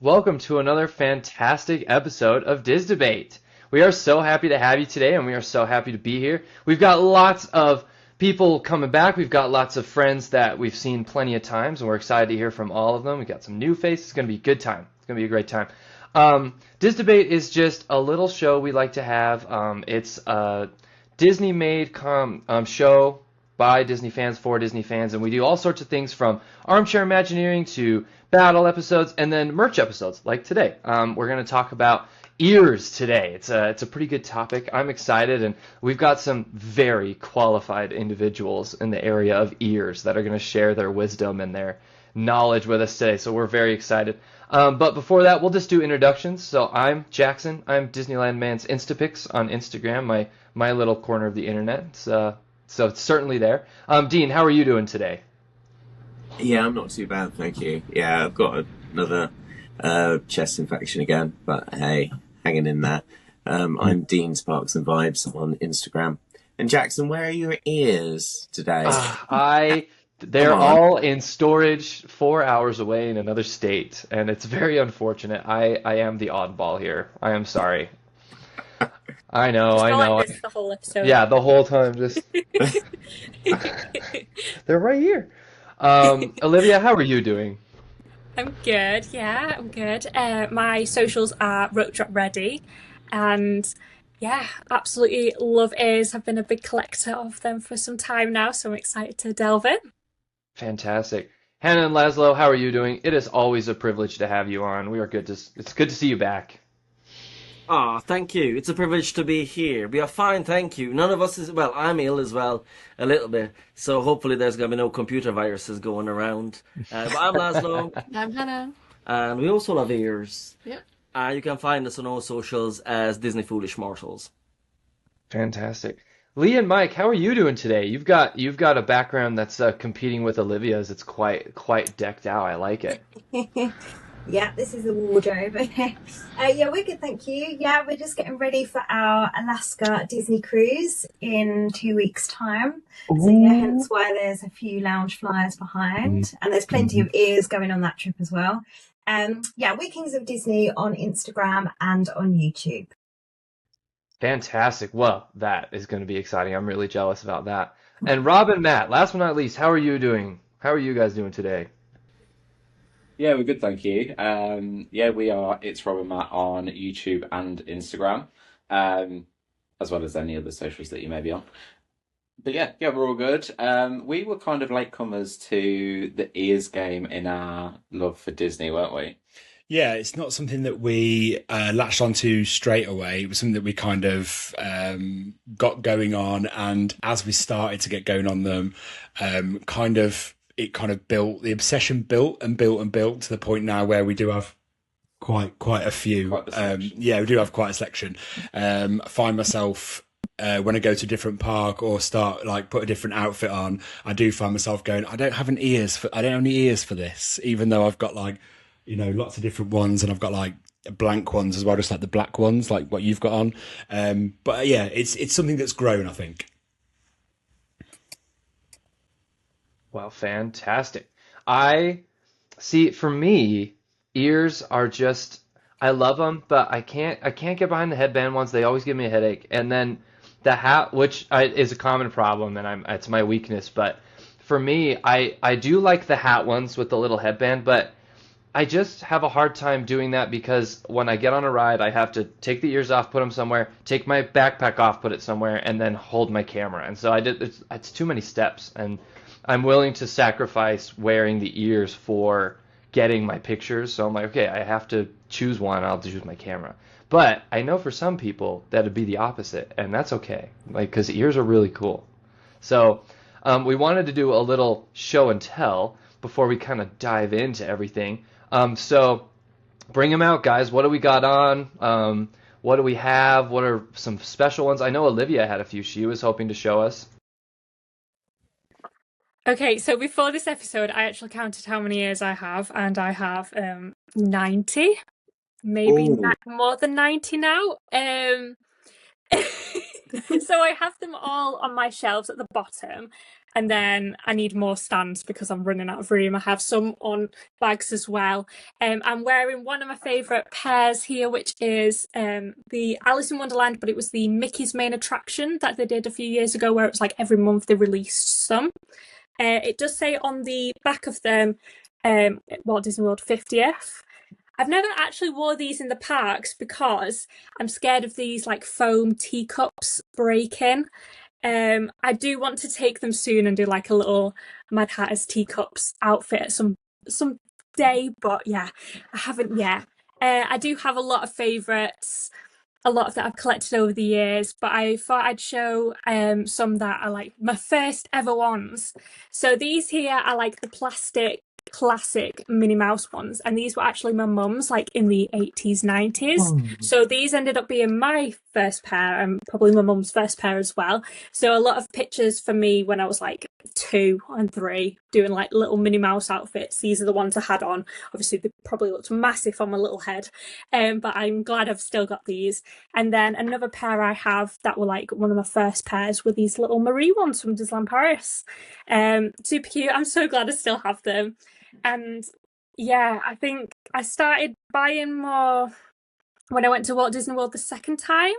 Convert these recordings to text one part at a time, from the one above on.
Welcome to another fantastic episode of Diz Debate. We are so happy to have you today, and we are so happy to be here. We've got lots of people coming back. We've got lots of friends that we've seen plenty of times, and we're excited to hear from all of them. We've got some new faces. It's going to be a good time. It's going to be a great time. Diz Debate is just a little show we like to have. It's a Disney-made show by Disney fans for Disney fans, and we do all sorts of things from armchair Imagineering to battle episodes and then merch episodes like today. We're going to talk about ears today. It's a pretty good topic. I'm excited, and we've got some very qualified individuals in the area of ears that are going to share their wisdom and their knowledge with us today. So we're very excited. But before that, we'll just do introductions. So I'm Jackson. I'm Disneyland Man's Instapics on Instagram, my little corner of the internet. So it's certainly there. Dean, how are you doing today? Yeah, I'm not too bad, thank you. Yeah, I've got another chest infection again, but hey, hanging in there. I'm Dean Sparks and Vibes on Instagram. And Jackson, where are your ears today? I Come they're on. all in storage 4 hours away in another state, and it's very unfortunate. I am the oddball here. I am sorry. I know, Just I go like know. this the whole episode. Yeah, the whole time just they're right here. Olivia, how are you doing? I'm good, yeah, I'm good. My socials are rope drop ready, and yeah, absolutely love ears. I've been a big collector of them for some time now, so I'm excited to delve in. Fantastic. Hannah and Laszlo, how are you doing? It is always a privilege to have you on. It's good to see you back. Ah, thank you. It's a privilege to be here. We are fine, thank you. None of us is, well, I'm ill as well, a little bit. So hopefully there's going to be no computer viruses going around. But I'm Laszlo, I'm Hannah. and we also have ears. Yep. You can find us on all socials as Disney Foolish Mortals. Fantastic. Lee and Mike, how are you doing today? You've got a background that's competing with Olivia's. It's quite decked out. I like it. Yeah, this is the wardrobe. Yeah, we're good, thank you. Yeah, we're just getting ready for our Alaska Disney cruise in 2 weeks' time. So yeah, hence why there's a few lounge flyers behind, and there's plenty of ears going on that trip as well. Yeah, we're Kings of Disney on Instagram and on YouTube. Fantastic. Well, that is going to be exciting. I'm really jealous about that. And Rob and Matt, last but not least, how are you doing? How are you guys doing today? Yeah, we're good, thank you. Yeah, we are. It's Rob and Matt on YouTube and Instagram, um, as well as any other socials that you may be on. But yeah, we're all good. We were kind of latecomers to the ears game in our love for Disney, weren't we? Yeah, it's not something that we latched onto straight away. It was something that we kind of got going on, and as we started to get going on them, it kind of built the obsession built and built and built to the point now where we do have quite a few. Quite the selection. Yeah, we do have quite a selection. I find myself when I go to a different park or start like put a different outfit on, I do find myself going, I don't have any ears for this, even though I've got like, lots of different ones, and I've got like blank ones as well, just like the black ones, like what you've got on. But yeah, it's something that's grown, I think. Well, fantastic. I see, for me, ears are just I love them, but I can't get behind the headband ones. They always give me a headache. And then the hat, is a common problem, and it's my weakness. But for me, I do like the hat ones with the little headband, but I just have a hard time doing that because when I get on a ride, I have to take the ears off, put them somewhere, take my backpack off, put it somewhere, and then hold my camera. And so it's too many steps, and I'm willing to sacrifice wearing the ears for getting my pictures. So I'm like, okay, I have to choose one. I'll choose my camera. But I know for some people that'd be the opposite, and that's okay, like because ears are really cool. So we wanted to do a little show and tell before we kind of dive into everything. So bring them out, guys. What do we got on? What do we have? What are some special ones? I know Olivia had a few she was hoping to show us. Okay, so before this episode, I actually counted how many ears I have, and I have 90, maybe Oh, more than 90 now. So I have them all on my shelves at the bottom, And then I need more stands because I'm running out of room. I have some on bags as well. I'm wearing one of my favourite pairs here, which is the Alice in Wonderland, but it was the Mickey's Main Attraction that they did a few years ago, where it was like every month they released some. It does say on the back of them, Walt Disney World 50th. I've never actually wore these in the parks because I'm scared of these like foam teacups breaking. I do want to take them soon and do like a little Mad Hatter's teacups outfit some day, but yeah, I haven't yet. I do have a lot of favourites, a lot that I've collected over the years, but I thought I'd show some that are like my first ever ones. So these here are like the plastic classic Minnie Mouse ones, and these were actually my mum's like in the 80s 90s. So these ended up being my first pair and probably my mum's first pair as well. So a lot of pictures for me when I was like 2 and 3 doing like little Minnie Mouse outfits. These are the ones I had on. Obviously they probably looked massive on my little head, but I'm glad I've still got these. And then another pair I have that were like one of my first pairs were these little Marie ones from Disneyland Paris. Super cute. I'm so glad I still have them. And yeah, I think I started buying more when I went to Walt Disney World the second time,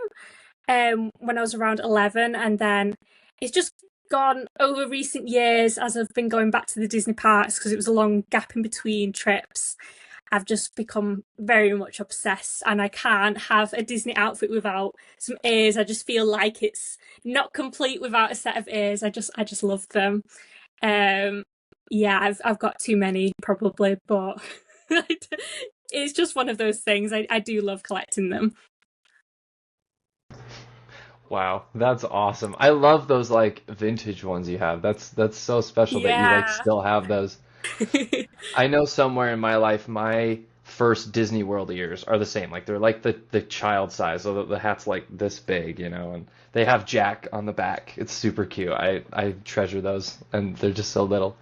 when I was around 11, and then it's just gone over recent years as I've been going back to the Disney parks because it was a long gap in between trips. I've just become very much obsessed, and I can't have a Disney outfit without some ears. I just feel like it's not complete without a set of ears. I just love them. Yeah, I've got too many probably, but it's just one of those things. I do love collecting them. Wow, that's awesome. I love those like vintage ones you have. That's so special that you like Yeah. still have those. I know somewhere in my life, my first Disney World ears are the same. Like they're like the child size, so the hat's like this big, and they have Jack on the back. It's super cute. I treasure those, and they're just so little.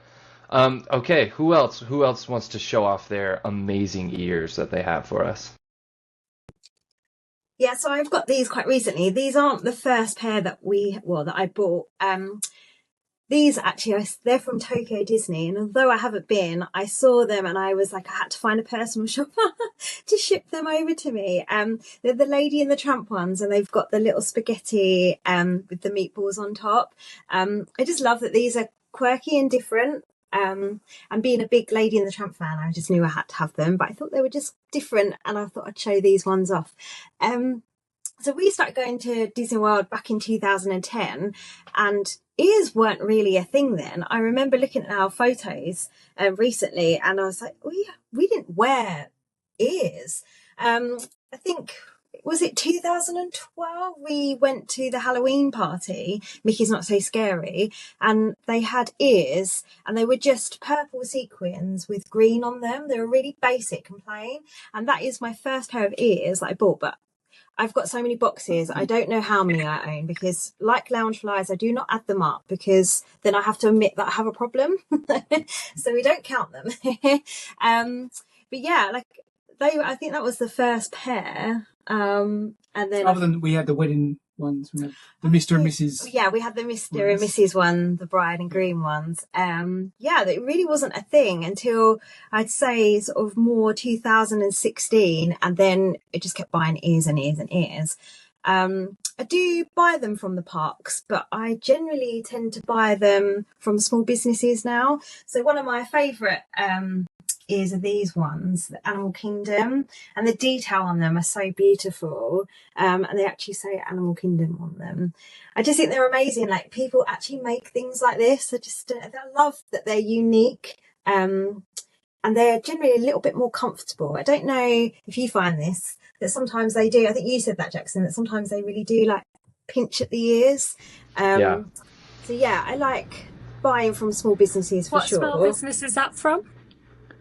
Okay, who else? Who else wants to show off their amazing ears that they have for us? Yeah, so I've got these quite recently. These aren't the first pair that I bought. These actually, they're from Tokyo Disney, and although I haven't been, I saw them and I was like, I had to find a personal shopper to ship them over to me. They're the Lady and the Tramp ones, and they've got the little spaghetti with the meatballs on top. I just love that these are quirky and different. And being a big Lady and the Tramp fan, I just knew I had to have them, but I thought they were just different, and I thought I'd show these ones off. So we started going to Disney World back in 2010, and ears weren't really a thing then. I remember looking at our photos recently, and I was like, we didn't wear ears. I think, was it 2012? We went to the Halloween party, Mickey's Not So Scary, and they had ears, and they were just purple sequins with green on them. They were really basic and plain, and that is my first pair of ears that I bought, but I've got so many boxes. I don't know how many I own because, like Loungeflies, I do not add them up because then I have to admit that I have a problem. So we don't count them. But yeah, like I think that was the first pair. And then other than we had the wedding ones, we had the Mr. and Mrs. Yeah, we had the Mr. and Mrs. one, the bride and groom ones. Yeah, it really wasn't a thing until I'd say sort of more 2016, and then it just kept buying ears and ears and ears. I do buy them from the parks, but I generally tend to buy them from small businesses now. So one of my favourite ears are these ones, the Animal Kingdom, and the detail on them are so beautiful, and they actually say Animal Kingdom on them. I just think they're amazing. Like, people actually make things like this. I love that they're unique, and they're generally a little bit more comfortable. I don't know if you find this, that sometimes they do, I think you said that, Jackson, that sometimes they really do like pinch at the ears. Yeah. So yeah, I like buying from small businesses for sure. What small business is that from?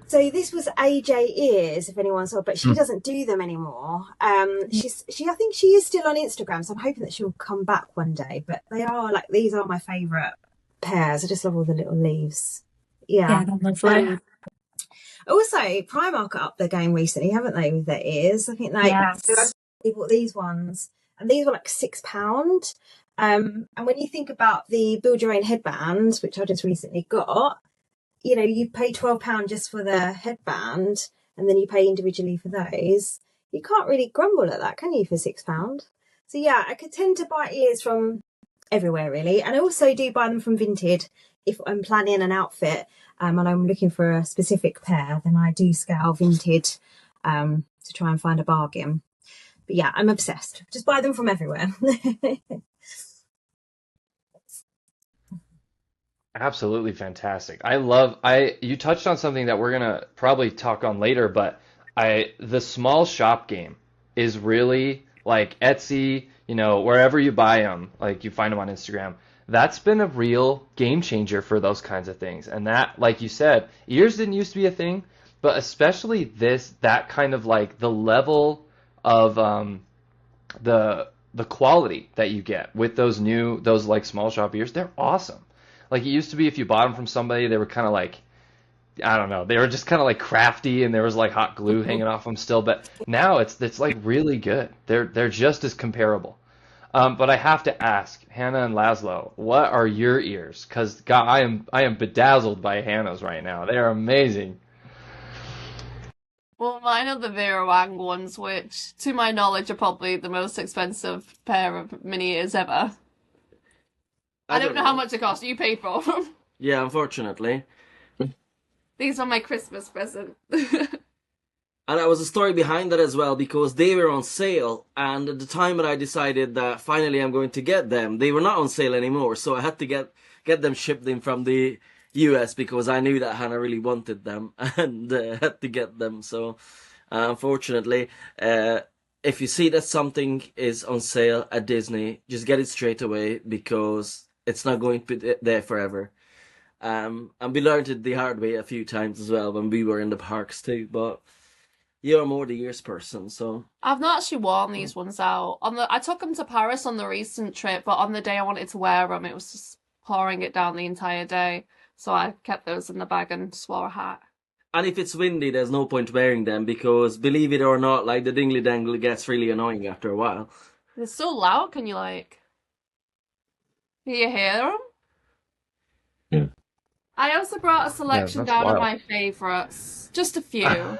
So this was AJ Ears, if anyone saw, but she doesn't do them anymore. I think she is still on Instagram, so I'm hoping that she'll come back one day. But these are my favourite pairs. I just love all the little leaves. Yeah, they're lovely. Also, Primark are up their game recently, haven't they, with their ears? I think Yes. so I bought these ones, and these were like £6. And when you think about the build your own headbands, which I just recently got, you know, you pay £12 just for the headband, and then you pay individually for those. You can't really grumble at that, can you, for £6? So yeah, I could tend to buy ears from everywhere really, and I also do buy them from Vinted if I'm planning an outfit and I'm looking for a specific pair. Then I do scour Vinted to try and find a bargain. But yeah, I'm obsessed. Just buy them from everywhere. Absolutely fantastic. You touched on something that we're gonna probably talk on later, but the small shop game is really like Etsy, wherever you buy them, like you find them on Instagram. That's been a real game changer for those kinds of things. And that, like you said, ears didn't used to be a thing, but especially that kind of like the level of the quality that you get with those like small shop ears, they're awesome. Like it used to be if you bought them from somebody, they were kind of like, I don't know, they were just kind of like crafty and there was like hot glue hanging off them still. But now it's like really good. They're just as comparable. But I have to ask Hannah and Laszlo, what are your ears? Because God, I am bedazzled by Hannah's right now. They are amazing. Well, mine are the Vera Wang ones, which, to my knowledge, are probably the most expensive pair of mini ears ever. I don't know how much it cost. You paid for them. Yeah, unfortunately. These are my Christmas present. And there was a story behind that as well, because they were on sale, and at the time that I decided that finally I'm going to get them, they were not on sale anymore, so I had to get them shipped in from the US because I knew that Hannah really wanted them and had to get them. So unfortunately, if you see that something is on sale at Disney, just get it straight away because it's not going to be there forever. And we learned it the hard way a few times as well when we were in the parks too, but you're more the ears person, so. I've not actually worn these ones out. I took them to Paris on the recent trip, but on the day I wanted to wear them, it was just pouring it down the entire day. So I kept those in the bag and just wore a hat. And if it's windy, there's no point wearing them because, believe it or not, like the dingly dangle gets really annoying after a while. They're so loud, can you you hear them? Yeah. I also brought a selection down wild. of my favourites. Just a few.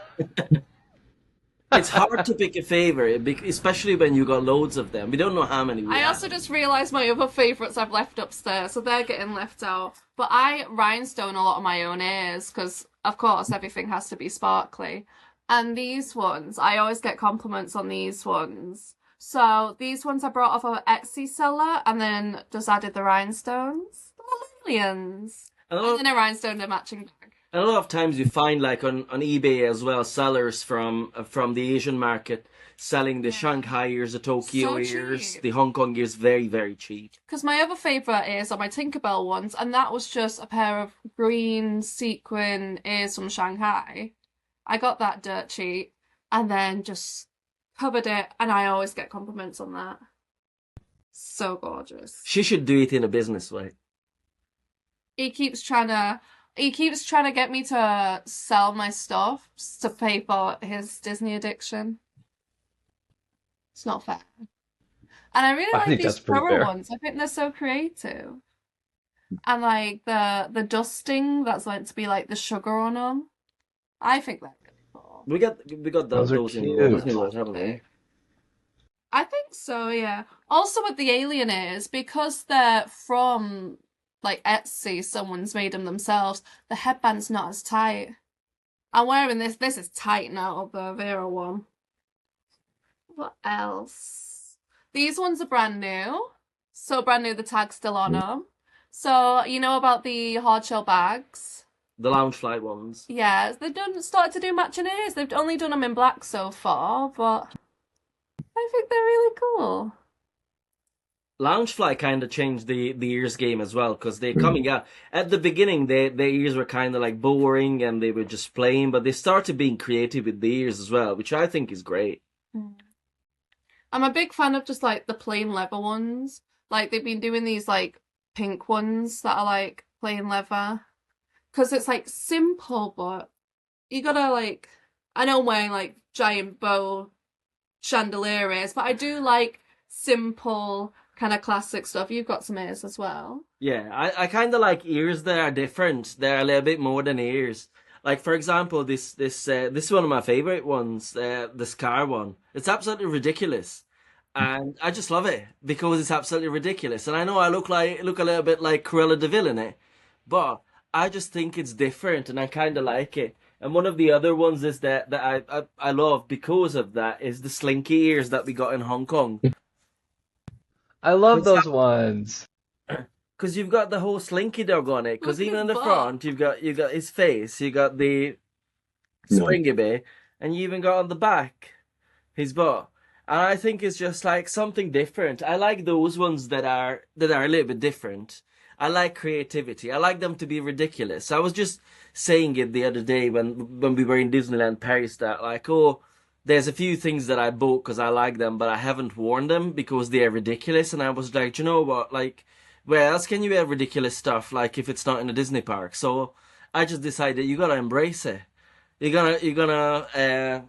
It's hard to pick a favorite, especially when you got loads of them. We don't know how many we I have. also just realised my other favourites I've left upstairs, so they're getting left out. But I rhinestone a lot of my own ears, because, of course, everything has to be sparkly. And these ones, I always get compliments on these ones. So these ones I brought off of an Etsy seller, and then just added the rhinestones. The aliens. And then I rhinestoned a matching bag. And a lot of times you find, like on eBay as well, sellers from the Asian market selling the Shanghai ears, the Tokyo ears, the Hong Kong ears, very, very cheap. Because my other favourite ears are my Tinkerbell ones, and that was just a pair of green sequin ears from Shanghai. I got that dirt cheap, and then just covered it, and I always get compliments on that. So gorgeous. She should do it in a business way. He keeps trying to get me to sell my stuff to pay for his Disney addiction. It's not fair. And I really I like think these that's pretty floral fair. ones. I think they're so creative. And like the dusting that's meant to be like the sugar on them. I think they're really cool. We got Those are those in cute. Disneyland, haven't we? I think so, yeah. Also with the alien ears, because they're from like Etsy, someone's made them themselves, the headband's not as tight. I'm wearing this. This is tight now, the Vera one. What else? These ones are brand new. So brand new, the tag's still on them. So, you know about the hard shell bags? The lounge flight ones. Yeah, they've started to do matching ears. They've only done them in black so far, but I think they're really cool. Loungefly kind of changed the ears game as well because they're coming out at the beginning. Their ears were kind of like boring and they were just plain, but they started being creative with the ears as well, which I think is great. I'm a big fan of just like the plain leather ones. Like they've been doing these like pink ones that are like plain leather because it's like simple, but you gotta like. I know I'm wearing like giant bow chandelier ears, but I do like simple kind of classic stuff. You've got some ears as well. Yeah, I kind of like ears that are different. They're a little bit more than ears. Like for example, this is one of my favorite ones, the Scar one. It's absolutely ridiculous, and I just love it because it's absolutely ridiculous. And I know I look a little bit like Cruella de Vil in it, but I just think it's different, and I kind of like it. And one of the other ones is that I love because of that is the slinky ears that we got in Hong Kong. I love those ones. Because you've got the whole slinky dog on it. Because Look even at on the that. front, you got his face, you got the springy bit, and you even got on the back his butt. And I think it's just like something different. I like those ones that are a little bit different. I like creativity. I like them to be ridiculous. I was just saying it the other day when we were in Disneyland Paris that like, oh, there's a few things that I bought because I like them, but I haven't worn them because they are ridiculous. And I was like, do you know what? Like, where else can you have ridiculous stuff? Like if it's not in a Disney park. So I just decided you gotta embrace it. You're gonna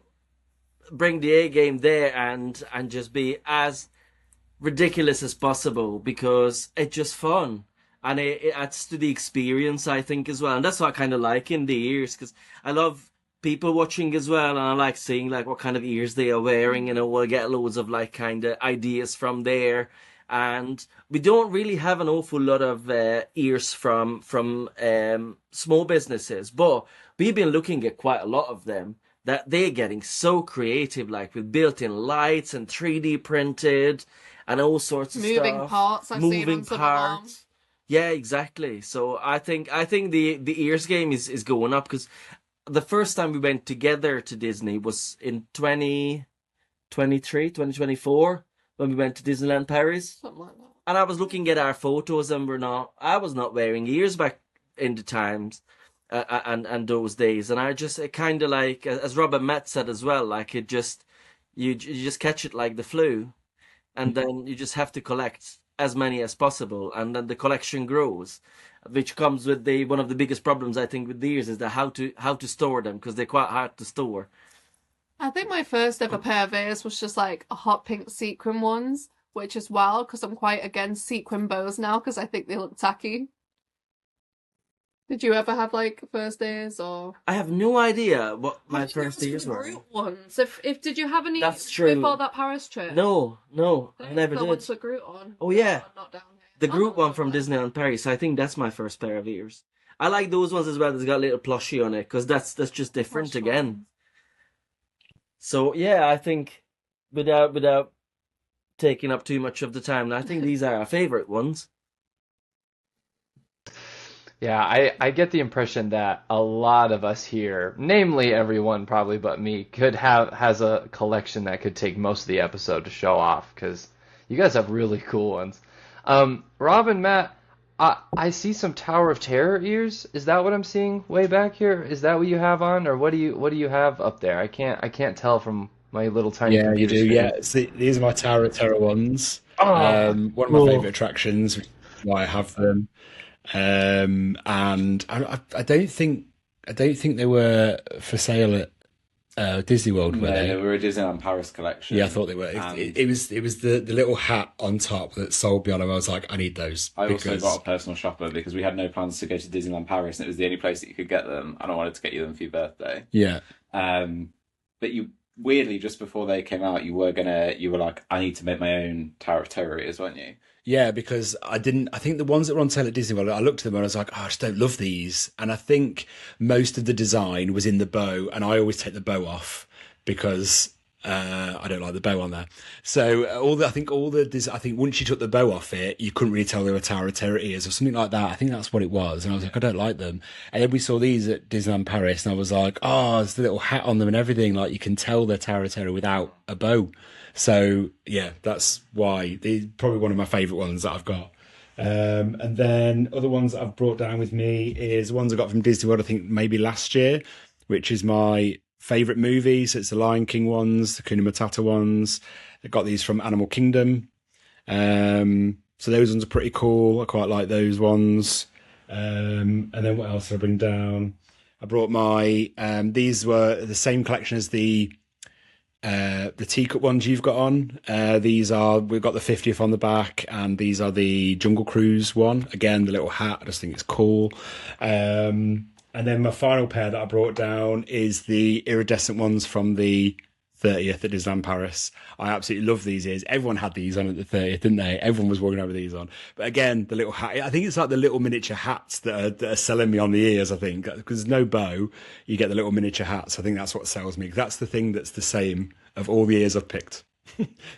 bring the A game there and just be as ridiculous as possible because it's just fun. And it adds to the experience, I think, as well. And that's what I kind of like in the ears, because I love people watching as well, and I like seeing like what kind of ears they are wearing, and we'll get loads of like kind of ideas from there. And we don't really have an awful lot of ears from small businesses, but we've been looking at quite a lot of them that they're getting so creative, like with built-in lights and 3D printed and all sorts of Moving stuff. parts, I've seen on some of them. Yeah, exactly. So I think the ears game is going up because the first time we went together to Disney was in 2024 when we went to Disneyland Paris. Something like that. And I was looking at our photos and I was not wearing ears back in the times and those days. And I just, it kind of like, as Robert Matt said as well, like you just catch it like the flu. And then you just have to collect as many as possible, and then the collection grows, which comes with one of the biggest problems I think with the ears is that how to store them, because they're quite hard to store. I think my first ever pair of ears was just like a hot pink sequin ones, which is wild because I'm quite against sequin bows now because I think they look tacky. Did you ever have like first ears or? I have no idea what my first ears were. Groot ones. If did you have any That's true. before that Paris trip? No, I never did. What's the Groot on? Oh yeah, Not down here. the Groot one from Disneyland Paris. I think that's my first pair of ears. I like those ones as well. That's got a little plushie on it because that's just different again. So yeah, I think without taking up too much of the time, I think these are our favorite ones. Yeah, I get the impression that a lot of us here, namely everyone probably but me, has a collection that could take most of the episode to show off because you guys have really cool ones. Rob and Matt, I see some Tower of Terror ears. Is that what I'm seeing way back here? Is that what you have on, or what do you have up there? I can't tell from my little tiny Yeah, you computer do. screen. Yeah, see, these are my Tower of Terror ones. Oh, One of my favorite attractions, which is why I have them. And I don't think they were for sale at Disney World, were No, they? they were a Disneyland Paris collection. Yeah, I thought they were. It was the little hat on top that sold me on them. I was like, I need those. I also because got a personal shopper because we had no plans to go to Disneyland Paris, and it was the only place that you could get them, and I wanted to get you them for your birthday. yeah, But you weirdly just before they came out, you were like, I need to make my own Tower of Terror ears, weren't you? yeah, because I think the ones that were on sale at Disney World, I looked at them and I was like, oh, I just don't love these. And I think most of the design was in the bow, and I always take the bow off because I don't like the bow on there. So I think once you took the bow off it, you couldn't really tell they were Tower of Terror ears or something like that. I think that's what it was. And I was like, I don't like them. And then we saw these at Disneyland Paris, and I was like, oh, there's the little hat on them and everything. Like you can tell they're Tower of Terror without a bow. So yeah, that's why they're probably one of my favourite ones that I've got. And then other ones that I've brought down with me is ones I got from Disney World, I think maybe last year, which is my favourite movies. It's the Lion King ones, the Hakuna Matata ones. I got these from Animal Kingdom. So those ones are pretty cool. I quite like those ones. And then what else did I bring down? I brought my, these were the same collection as the the teacup ones you've got on. We've got the 50th on the back, and these are the Jungle Cruise one. Again, the little hat, I just think it's cool. And then my final pair that I brought down is the iridescent ones from the 30th at Disneyland Paris. I absolutely love these ears. Everyone had these on at the 30th, didn't they? Everyone was walking over these on. But again, the little hat, I think it's like the little miniature hats that are selling me on the ears, I think. Because there's no bow, you get the little miniature hats. I think that's what sells me. That's the thing that's the same of all the ears I've picked.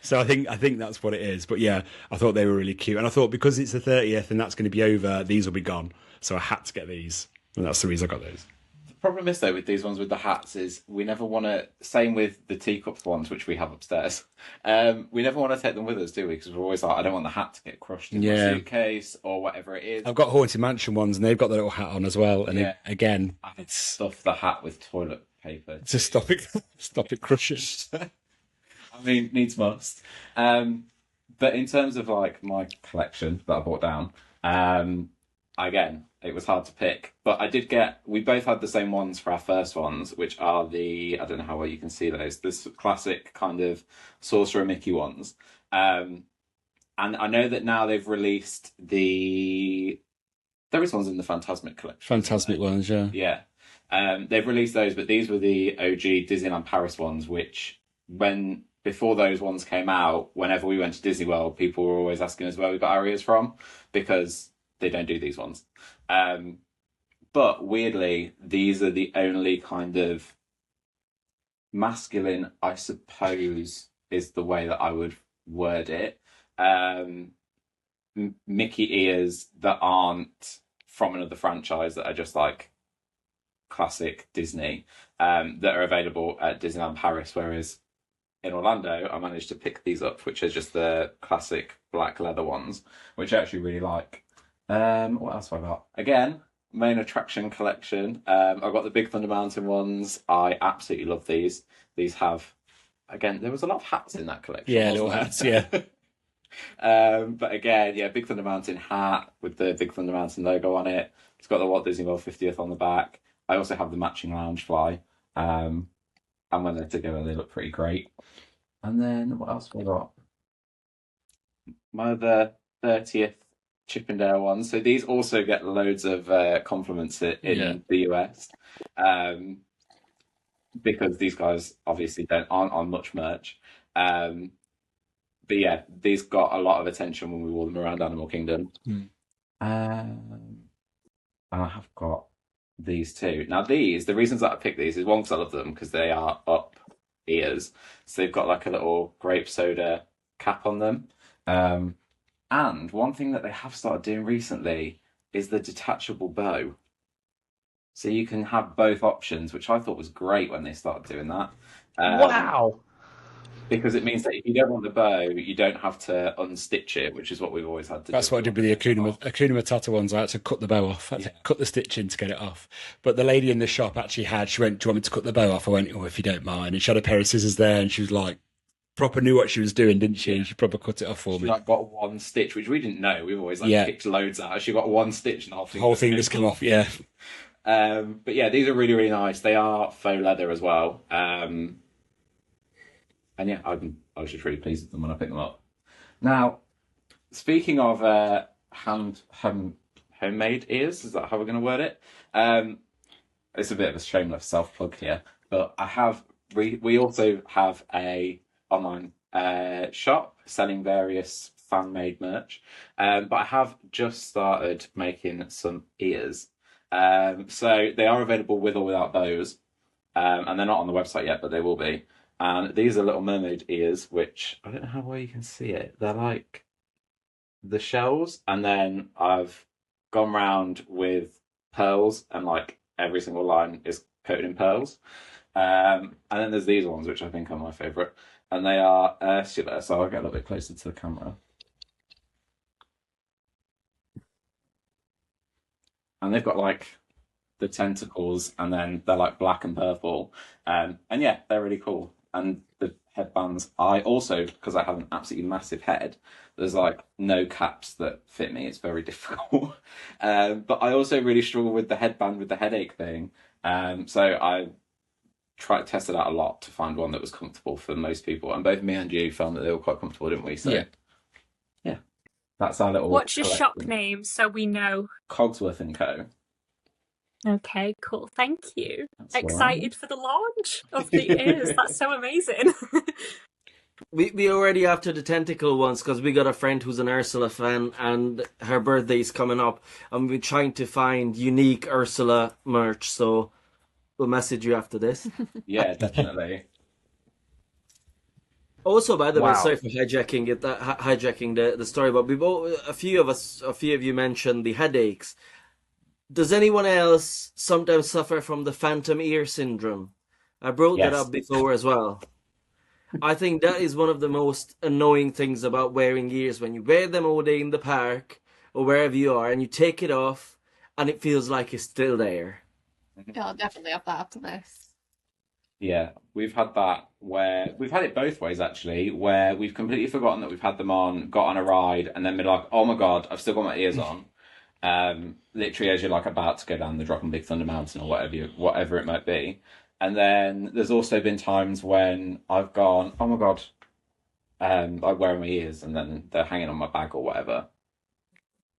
So I think that's what it is. But yeah, I thought they were really cute. And I thought because it's the 30th and that's going to be over, these will be gone. So I had to get these. And that's the reason I got those. The problem is, though, with these ones with the hats is we never want to, same with the teacup ones, which we have upstairs, we never want to take them with us, do we? Because we're always like, I don't want the hat to get crushed in my suitcase or whatever it is. I've got Haunted Mansion ones, and they've got the little hat on as well. And again, it's stuff the hat with toilet paper to stop it crushing. I mean, needs must. But in terms of like my collection that I brought down, again, it was hard to pick, but we both had the same ones for our first ones, which are I don't know how well you can see those, this classic kind of Sorcerer Mickey ones. And I know that now they've released there is ones in the Phantasmic collection. Phantasmic ones, yeah. Yeah. They've released those, but these were the OG Disneyland Paris ones, which before those ones came out, whenever we went to Disney World, people were always asking us where we got our ears from, because they don't do these ones. But weirdly, these are the only kind of masculine, I suppose, is the way that I would word it. Mickey ears that aren't from another franchise, that are just like classic Disney, that are available at Disneyland Paris, whereas in Orlando, I managed to pick these up, which are just the classic black leather ones, which I actually really like. What else have I got? Again, main attraction collection. I've got the Big Thunder Mountain ones. I absolutely love these. These have, again, there was a lot of hats in that collection. Yeah, little hats, yeah. But again, yeah, Big Thunder Mountain hat with the Big Thunder Mountain logo on it. It's got the Walt Disney World 50th on the back. I also have the matching lounge fly. And when they're together, they look pretty great. And then what else have I got? My other 30th Chippendale ones. So these also get loads of compliments in the US, because these guys obviously aren't on much merch. But yeah, these got a lot of attention when we wore them around Animal Kingdom. And I have got these two. Now the reasons that I picked these is one, because I love them because they are up ears. So they've got like a little grape soda cap on them. And one thing that they have started doing recently is the detachable bow. So you can have both options, which I thought was great when they started doing that. Wow! Because it means that if you don't want the bow, you don't have to unstitch it, which is what we've always had to do. That's what I did with the Akuna Matata ones. I had to cut the bow off. I had to cut the stitch in to get it off. But the lady in the shop actually she went, "Do you want me to cut the bow off?" I went, "Oh, if you don't mind." And she had a pair of scissors there, and she was like, proper knew what she was doing, didn't she? And she proper cut it off for me. She like got one stitch, which we didn't know. We've always picked loads out. She got one stitch and the whole thing just come off. Yeah. But yeah, these are really, really nice. They are faux leather as well. And yeah, I was just really pleased with them when I picked them up. Now, speaking of homemade ears, is that how we're going to word it? It's a bit of a shameless self-plug here, but we also have a online shop selling various fan-made merch, but I have just started making some ears. So they are available with or without bows, and they're not on the website yet, but they will be. And these are Little Mermaid ears, which I don't know how well you can see it. They're like the shells, and then I've gone round with pearls, and like every single line is coated in pearls. And then there's these ones, which I think are my favourite, and they are Ursula. So I'll get a little bit closer to the camera. And they've got like the tentacles, and then they're like black and purple. And yeah, they're really cool. And the headbands, I also, because I have an absolutely massive head, there's like no caps that fit me. It's very difficult. But I also really struggle with the headband with the headache thing. So tested out a lot to find one that was comfortable for most people, and both me and you found that they were quite comfortable, didn't we? So Yeah. yeah, that's our little What's your shop collection. name so we know? Cogsworth and Co. Okay, cool. Thank you. That's all right. Excited for the launch of the ears. That's so amazing. We already after the tentacle ones because we got a friend who's an Ursula fan and her birthday's coming up and we're trying to find unique Ursula merch. So we'll message you after this. Yeah, definitely. Also, by the way, Wow. sorry for hijacking the story, but a few of you mentioned the headaches. Does anyone else sometimes suffer from the phantom ear syndrome? I brought that Yes. up before as well. I think that is one of the most annoying things about wearing ears when you wear them all day in the park or wherever you are and you take it off and it feels like it's still there. Yeah, I'll definitely have that after this. Yeah, we've had that where we've had it both ways actually, where we've completely forgotten that we've had them on, got on a ride, and then been like, oh my God, I've still got my ears on. Literally as you're like about to go down the Drop and Big Thunder Mountain or whatever it might be. And then there's also been times when I've gone, oh my God, like where are my ears? And then they're hanging on my bag or whatever.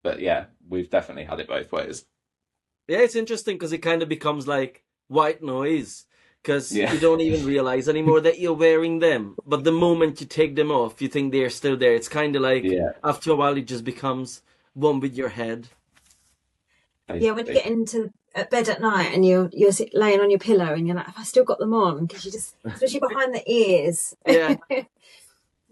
But yeah, we've definitely had it both ways. Yeah, it's interesting because it kind of becomes like white noise because Yeah. you don't even realize anymore that you're wearing them. But the moment you take them off, you think they're still there. It's kind of like Yeah. after a while, it just becomes one with your head. Yeah, when you get into bed at night and you're laying on your pillow and you're like, have I still got them on? Because you just, especially behind the ears. Yeah.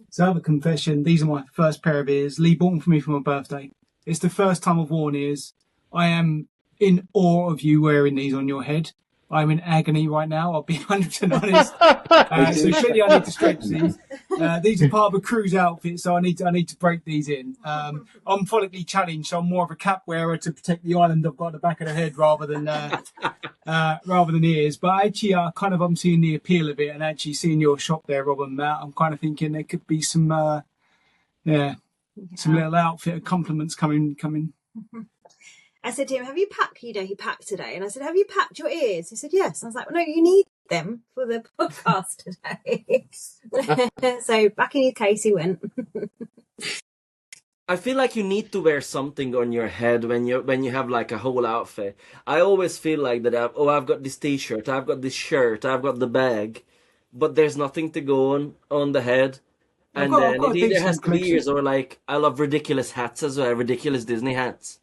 So I have a confession. These are my first pair of ears. Lee bought them for me for my birthday. It's the first time I've worn ears. I am in awe of you wearing these on your head. I'm in agony right now. I'll be 100% honest. So clearly I need to stretch these. These are part of a cruise outfit, so I need to break these in. I'm follically challenged, so I'm more of a cap wearer to protect the island I've got at the back of the head rather than ears. But actually, I'm seeing the appeal of it, and actually seeing your shop there, Rob and Matt, I'm kind of thinking there could be some little outfit compliments coming. I said to him, have you packed? He packed today. And I said, have you packed your ears? He said, yes. I was like, well, no, you need them for the podcast today. So back in his case he went. I feel like you need to wear something on your head when you have like a whole outfit. I always feel like that. I've got this T-shirt, I've got this shirt, I've got the bag, but there's nothing to go on the head. And then it either has to be ears or like I love ridiculous hats as well, ridiculous Disney hats.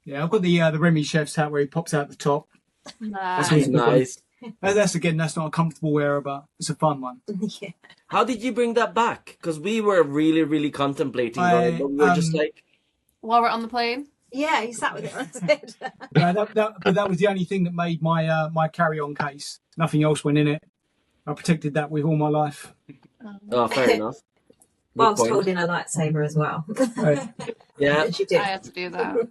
Yeah, I've got the Remy Chef's hat where he pops out the top. Nice. That's Nice. That's not a comfortable wearer, but it's a fun one. Yeah. How did you bring that back? Because we were really, really contemplating on it, but we were just like... While we're on the plane? Yeah, he sat with it on his head. But that was the only thing that made my my carry-on case. Nothing else went in it. I protected that with all my life. Oh, fair enough. Whilst point. holding a lightsaber as well. Yeah, Which you did. I had to do that.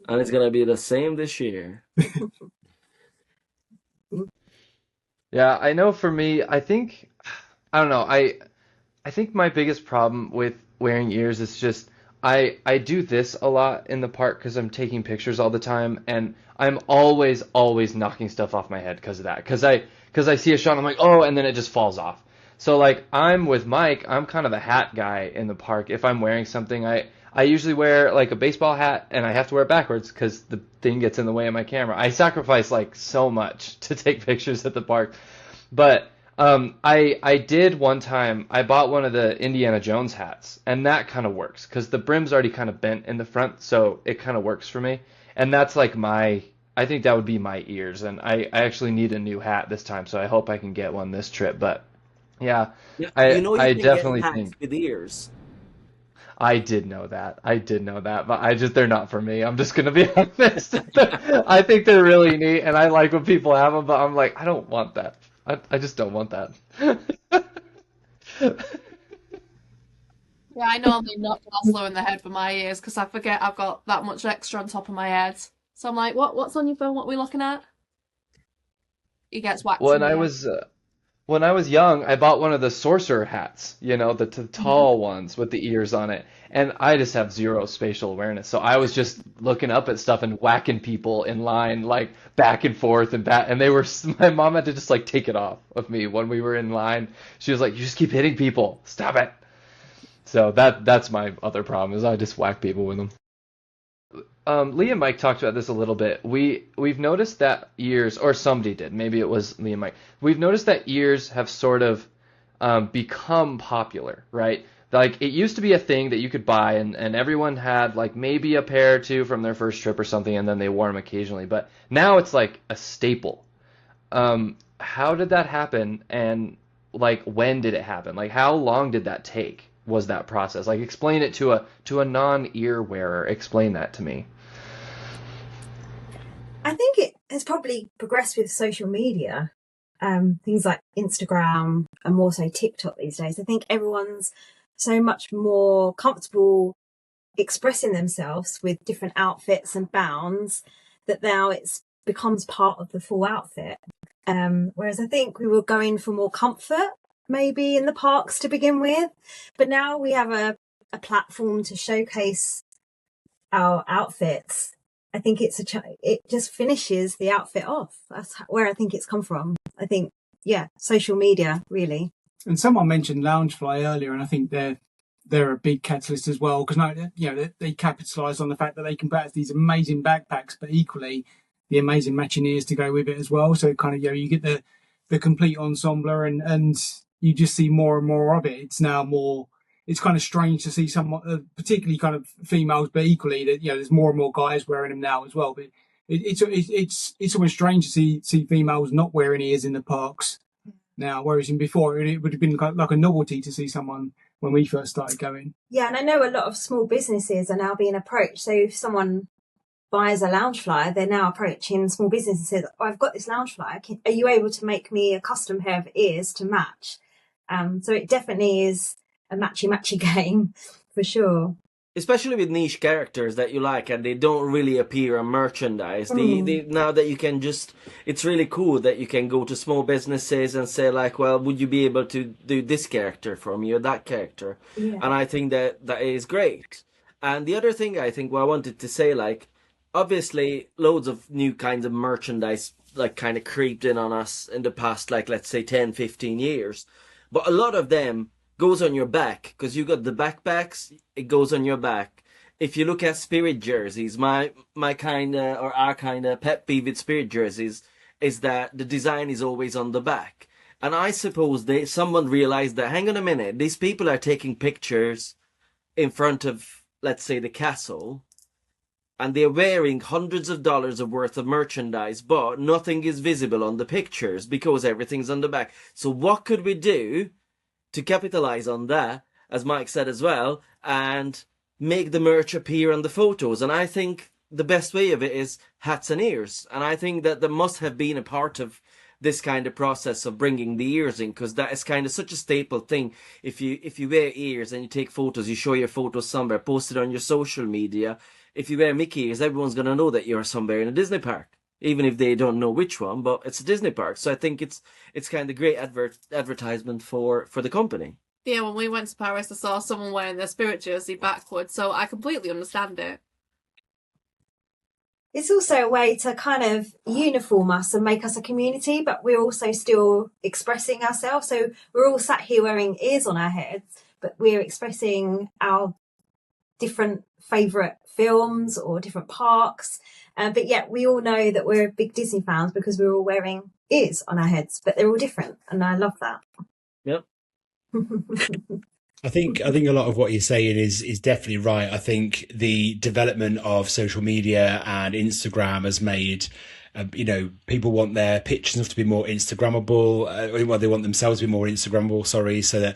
and it's gonna be the same this year. Yeah, I know for me, I don't know, I think my biggest problem with wearing ears is just I do this a lot in the park because I'm taking pictures all the time, and I'm always knocking stuff off my head because of that. Because I see a shot and I'm like, oh, and then it just falls off. So like I'm with Mike, I'm kind of a hat guy in the park. If I'm wearing something, I usually wear like a baseball hat, and I have to wear it backwards because the thing gets in the way of my camera. I sacrifice like so much to take pictures at the park. But I did one time, I bought one of the Indiana Jones hats, and that kind of works because the brim's already kind of bent in the front, so it kind of works for me. And that's like I think that would be my ears, and I actually need a new hat this time, so I hope I can get one this trip. But yeah, Yeah, I you know you I can definitely get hats think with ears. I did know that. But they're not for me. I'm just gonna be honest. I think they're really neat, and I like when people have them, but I'm like, I don't want that. I just don't want that. Yeah, I normally knock Laszlo in the head for my ears because I forget I've got that much extra on top of my head. So I'm like, what's on your phone? What are we looking at? He gets whacked When in the I head. was when I was young, I bought one of the sorcerer hats, the tall ones with the ears on it. And I just have zero spatial awareness. So I was just looking up at stuff and whacking people in line, like back and forth and back. And my mom had to just like take it off of me when we were in line. She was like, "You just keep hitting people. Stop it." So that's my other problem is I just whack people with them. Lee and Mike talked about this a little bit. We've noticed that ears, or somebody did, maybe it was Lee and Mike. We've noticed that ears have sort of become popular, right? Like it used to be a thing that you could buy, and everyone had like maybe a pair or two from their first trip or something, and then they wore them occasionally. But now it's like a staple. How did that happen, and like when did it happen? Like how long did that take? Was that process? Like explain it to a non-ear wearer. Explain that to me. I think it has probably progressed with social media, things like Instagram and more so TikTok these days. I think everyone's so much more comfortable expressing themselves with different outfits and bounds that now it becomes part of the full outfit. Whereas I think we were going for more comfort maybe in the parks to begin with, but now we have a platform to showcase our outfits. I think it just finishes the outfit off. That's where I think it's come from. I think, yeah, social media really. And someone mentioned Loungefly earlier, and I think they're a big catalyst as well because they capitalise on the fact that they can put out these amazing backpacks, but equally the amazing matching ears to go with it as well. So kind of you get the complete ensemble, and you just see more and more of it. It's now more. It's kind of strange to see someone, particularly kind of females, but equally that there's more and more guys wearing them now as well. But it's almost strange to see females not wearing ears in the parks now, whereas before it would have been like a novelty to see someone when we first started going. Yeah, and I know a lot of small businesses are now being approached. So if someone buys a Loungefly, they're now approaching small businesses and says, "Oh, I've got this Loungefly. Are you able to make me a custom pair of ears to match?" So it definitely is a matchy game for sure. Especially with niche characters that you like and they don't really appear on merchandise. Now that you can it's really cool that you can go to small businesses and say like, well, would you be able to do this character for me or that character? Yeah. And I think that is great. And the other thing I think what I wanted to say, like, obviously loads of new kinds of merchandise like kind of creeped in on us in the past, like let's say 10, 15 years. But a lot of them goes on your back because you got the backpacks, it goes on your back. If you look at spirit jerseys, my kind of, or our kind of pet peeve with spirit jerseys is that the design is always on the back. And I suppose someone realized that, hang on a minute, these people are taking pictures in front of, let's say, the castle, and they're wearing hundreds of dollars of worth of merchandise, but nothing is visible on the pictures because everything's on the back. So what could we do to capitalize on that, as Mike said as well, and make the merch appear on the photos? And I think the best way of it is hats and ears. And I think that there must have been a part of this kind of process of bringing the ears in, because that is kind of such a staple thing. If you wear ears and you take photos, you show your photos somewhere, post it on your social media. If you wear Mickey ears, everyone's going to know that you're somewhere in a Disney park, even if they don't know which one, but it's a Disney park. So I think it's kind of great advertisement for the company. Yeah, when we went to Paris, I saw someone wearing their spirit jersey backwards, so I completely understand it. It's also a way to kind of uniform us and make us a community, but we're also still expressing ourselves. So we're all sat here wearing ears on our heads, but we're expressing our different favourite films or different parks. But yet we all know that we're big Disney fans because we're all wearing ears on our heads, but they're all different. And I love that. Yep. I think a lot of what you're saying is definitely right. I think the development of social media and Instagram has made, people want their pictures to be more Instagrammable. Well, they want themselves to be more Instagrammable. So that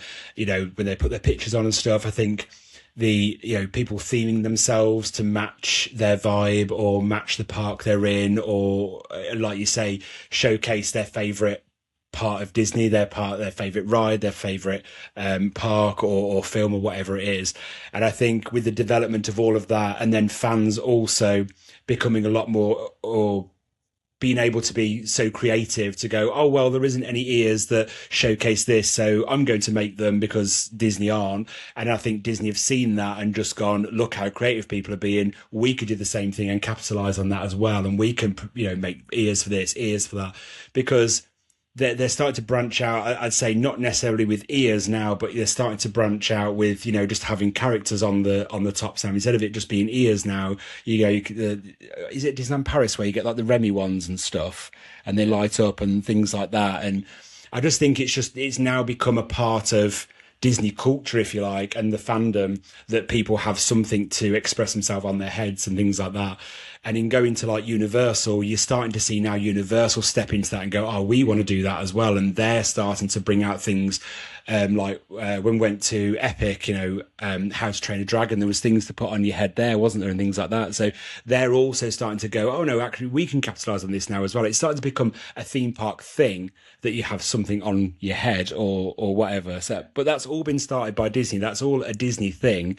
when they put their pictures on and stuff, I think people theming themselves to match their vibe or match the park they're in, or like you say, showcase their favorite part of Disney, their favorite ride, their favorite park or film or whatever it is. And I think with the development of all of that, and then fans also becoming a lot more or being able to be so creative to go, oh, well, there isn't any ears that showcase this, so I'm going to make them because Disney aren't. And I think Disney have seen that and just gone, look how creative people are being. We could do the same thing and capitalize on that as well. And we can, make ears for this, ears for that, because they're starting to branch out. I'd say not necessarily with ears now, but they're starting to branch out with, just having characters on the top. So instead of it just being ears now, is it Disneyland Paris where you get like the Remy ones and stuff, and they light up and things like that. And I just think it's now become a part of Disney culture, if you like, and the fandom, that people have something to express themselves on their heads and things like that. And in going to like Universal, you're starting to see now Universal step into that and go, oh, we want to do that as well. And they're starting to bring out things like when we went to Epic, How to Train a Dragon, there was things to put on your head there, wasn't there, and things like that. So they're also starting to go, oh no, actually we can capitalize on this now as well. It's starting to become a theme park thing that you have something on your head or whatever. So, but that's all been started by Disney. That's all a Disney thing.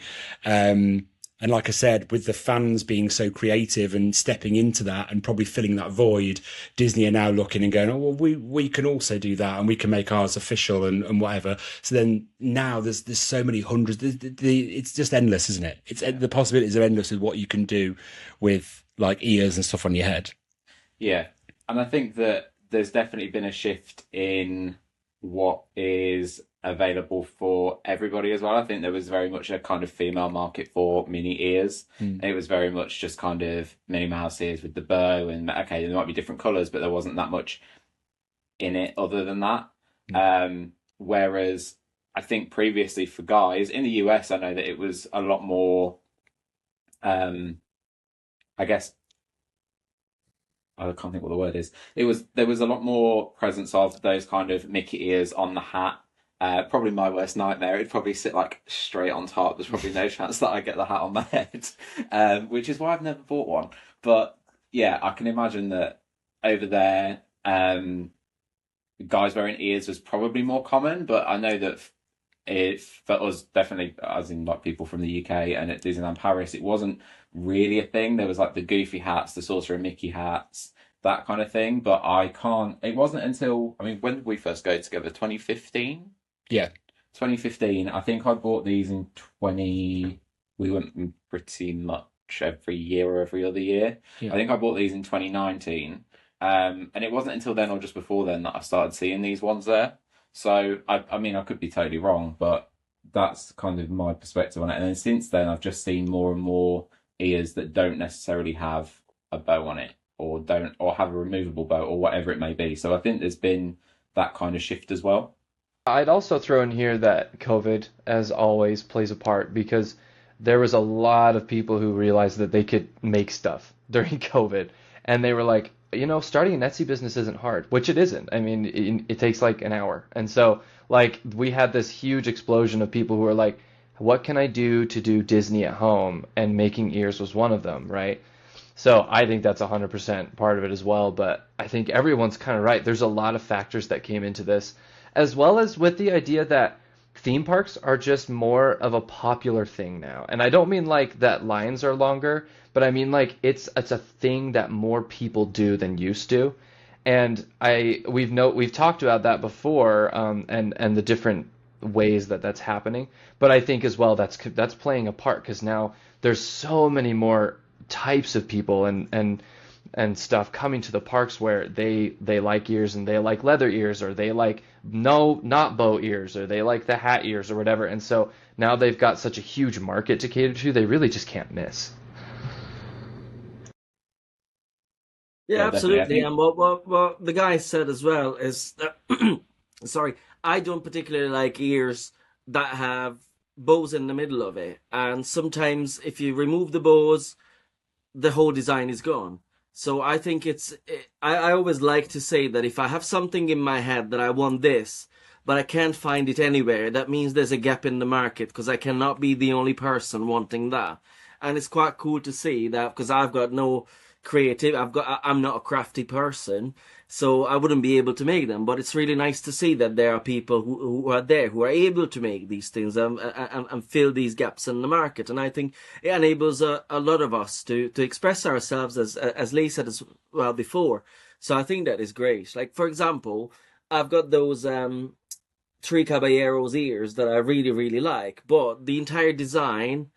And like I said, with the fans being so creative and stepping into that and probably filling that void, Disney are now looking and going, oh, well, we can also do that and we can make ours official and whatever. So then now there's so many hundreds. It's just endless, isn't it? The possibilities are endless with what you can do with like ears and stuff on your head. Yeah. And I think that there's definitely been a shift in what is available for everybody as well. I think there was very much a kind of female market for mini ears. And it was very much just kind of Minnie Mouse ears with the bow, and okay, there might be different colours, but there wasn't that much in it other than that. Whereas I think previously for guys in the US, I know that it was a lot more I guess I can't think what the word is. There was a lot more presence of those kind of Mickey ears on the hat. Probably my worst nightmare. It'd probably sit like straight on top. There's probably no chance that I get the hat on my head, which is why I've never bought one. But yeah, I can imagine that over there, guys wearing ears was probably more common. But I know that for us, definitely, as in like people from the UK and at Disneyland Paris, it wasn't really a thing. There was like the Goofy hats, the Sorcerer Mickey hats, that kind of thing. But it wasn't until, when did we first go together? 2015? Yeah. 2015. I think I bought these in we went pretty much every year or every other year. Yeah. I think I bought these in 2019. And it wasn't until then or just before then that I started seeing these ones there. So, I could be totally wrong, but that's kind of my perspective on it. And then since then, I've just seen more and more ears that don't necessarily have a bow on it or have a removable bow or whatever it may be. So I think there's been that kind of shift as well. I'd also throw in here that COVID, as always, plays a part, because there was a lot of people who realized that they could make stuff during COVID, and they were like, starting an Etsy business isn't hard, which it isn't. It takes like an hour. And so like we had this huge explosion of people who were like, what can I do to do Disney at home? And making ears was one of them, right? So I think that's 100% part of it as well. But I think everyone's kind of right. There's a lot of factors that came into this, as well as with the idea that theme parks are just more of a popular thing now. And I don't mean like that lines are longer, but I mean like it's a thing that more people do than used to. And we've talked about that before, and the different ways that that's happening. But I think as well that's playing a part, because now there's so many more types of people and stuff coming to the parks where they like ears, and they like leather ears, or they like not bow ears, or they like the hat ears or whatever. And so now they've got such a huge market to cater to, they really just can't miss. Yeah, absolutely. And what the guy said as well is that, sorry, I don't particularly like ears that have bows in the middle of it. And sometimes if you remove the bows, the whole design is gone. So I think I always like to say that if I have something in my head that I want this, but I can't find it anywhere, that means there's a gap in the market, because I cannot be the only person wanting that. And it's quite cool to see that, because I've got no creative, I'm not a crafty person, so I wouldn't be able to make them. But it's really nice to see that there are people who are there, who are able to make these things and fill these gaps in the market. And I think it enables a lot of us to express ourselves, as Lee said as well before, So I think that is great. Like, for example, I've got those Three Caballeros ears that I really, really like, but the entire design,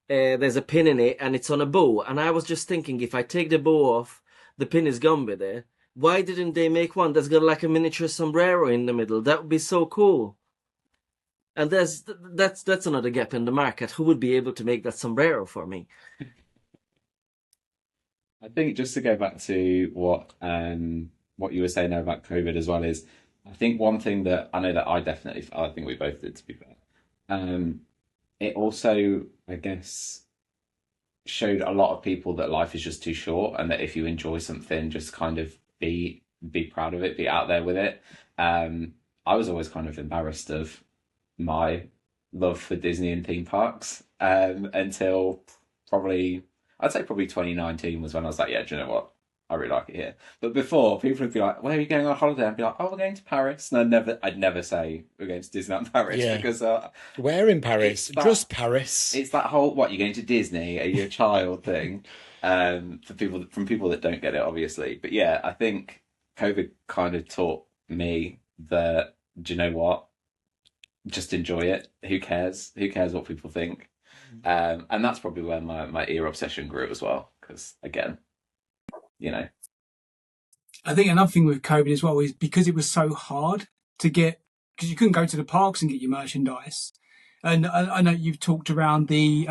there's a pin in it and it's on a bow. And I was just thinking, if I take the bow off, the pin is gone with it. Why didn't they make one that's got like a miniature sombrero in the middle? That would be so cool. And that's another gap in the market. Who would be able to make that sombrero for me? I think just to go back to what you were saying there about COVID as well is, I think one thing that I know that I think we both did, to be fair. It also, I guess, showed a lot of people that life is just too short, and that if you enjoy something, just kind of be proud of it, be out there with it. I was always kind of embarrassed of my love for Disney and theme parks, until probably, I'd say probably 2019 was when I was like, yeah, do you know what? I really like it here. But before, people would be like, "Where are you going on holiday?" I'd be like, "Oh, we're going to Paris." And I'd never say we're going to Disneyland Paris, Yeah. because Where in Paris? Just Paris. it's that whole "what, you're going to Disney? Are you a child?" thing. From people that don't get it, obviously. But yeah, I think COVID kind of taught me that, do you know what? Just enjoy it. Who cares? Who cares what people think? And that's probably where my ear obsession grew as well. Because again, you know, I think another thing with COVID as well is because it was so hard to get, because you couldn't go to the parks and get your merchandise. And I know you've talked around the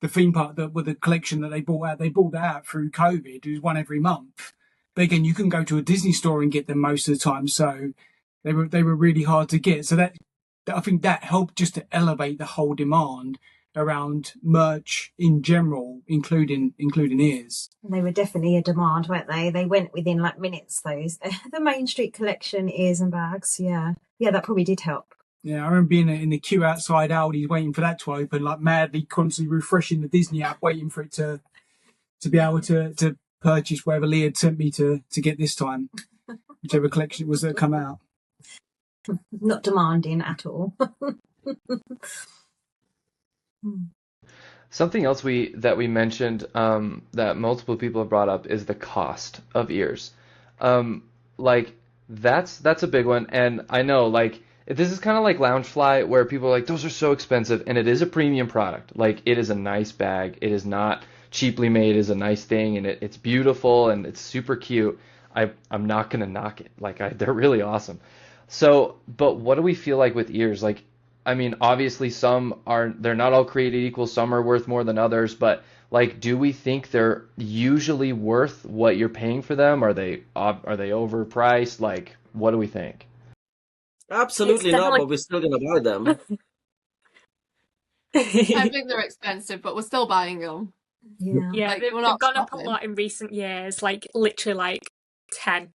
theme park that with the collection that they brought out. They brought that out through COVID. It was one every month. But again, you couldn't go to a Disney store and get them most of the time. So they were really hard to get. So that I think that helped just to elevate the whole demand around merch in general, including ears. They were definitely a demand, weren't they? They went within like minutes, those. The Main Street collection, ears and bags. Yeah. Yeah, that probably did help. Yeah, I remember being in the queue outside Aldi's waiting for that to open, like madly, constantly refreshing the Disney app, waiting for it to be able to purchase whatever Lee had sent me to get this time, whichever collection it was that come out. Not demanding at all. Something else that we mentioned, that multiple people have brought up is the cost of ears. Like that's a big one, and I know like this is kind of like Loungefly, where people are like, those are so expensive, and it is a premium product. Like, it is a nice bag. It is not cheaply made. It is a nice thing, and it's beautiful and it's super cute. I'm not gonna knock it. Like, they're really awesome. So, but what do we feel like with ears? Like, I mean, obviously they're not all created equal. Some are worth more than others, but like, do we think they're usually worth what you're paying for them? Are they overpriced? Like, what do we think? Absolutely not, but we're still gonna buy them. I think they're expensive, but we're still buying them. Yeah, Like, they've we're not gone up a stopping. lot in recent years, like literally like 10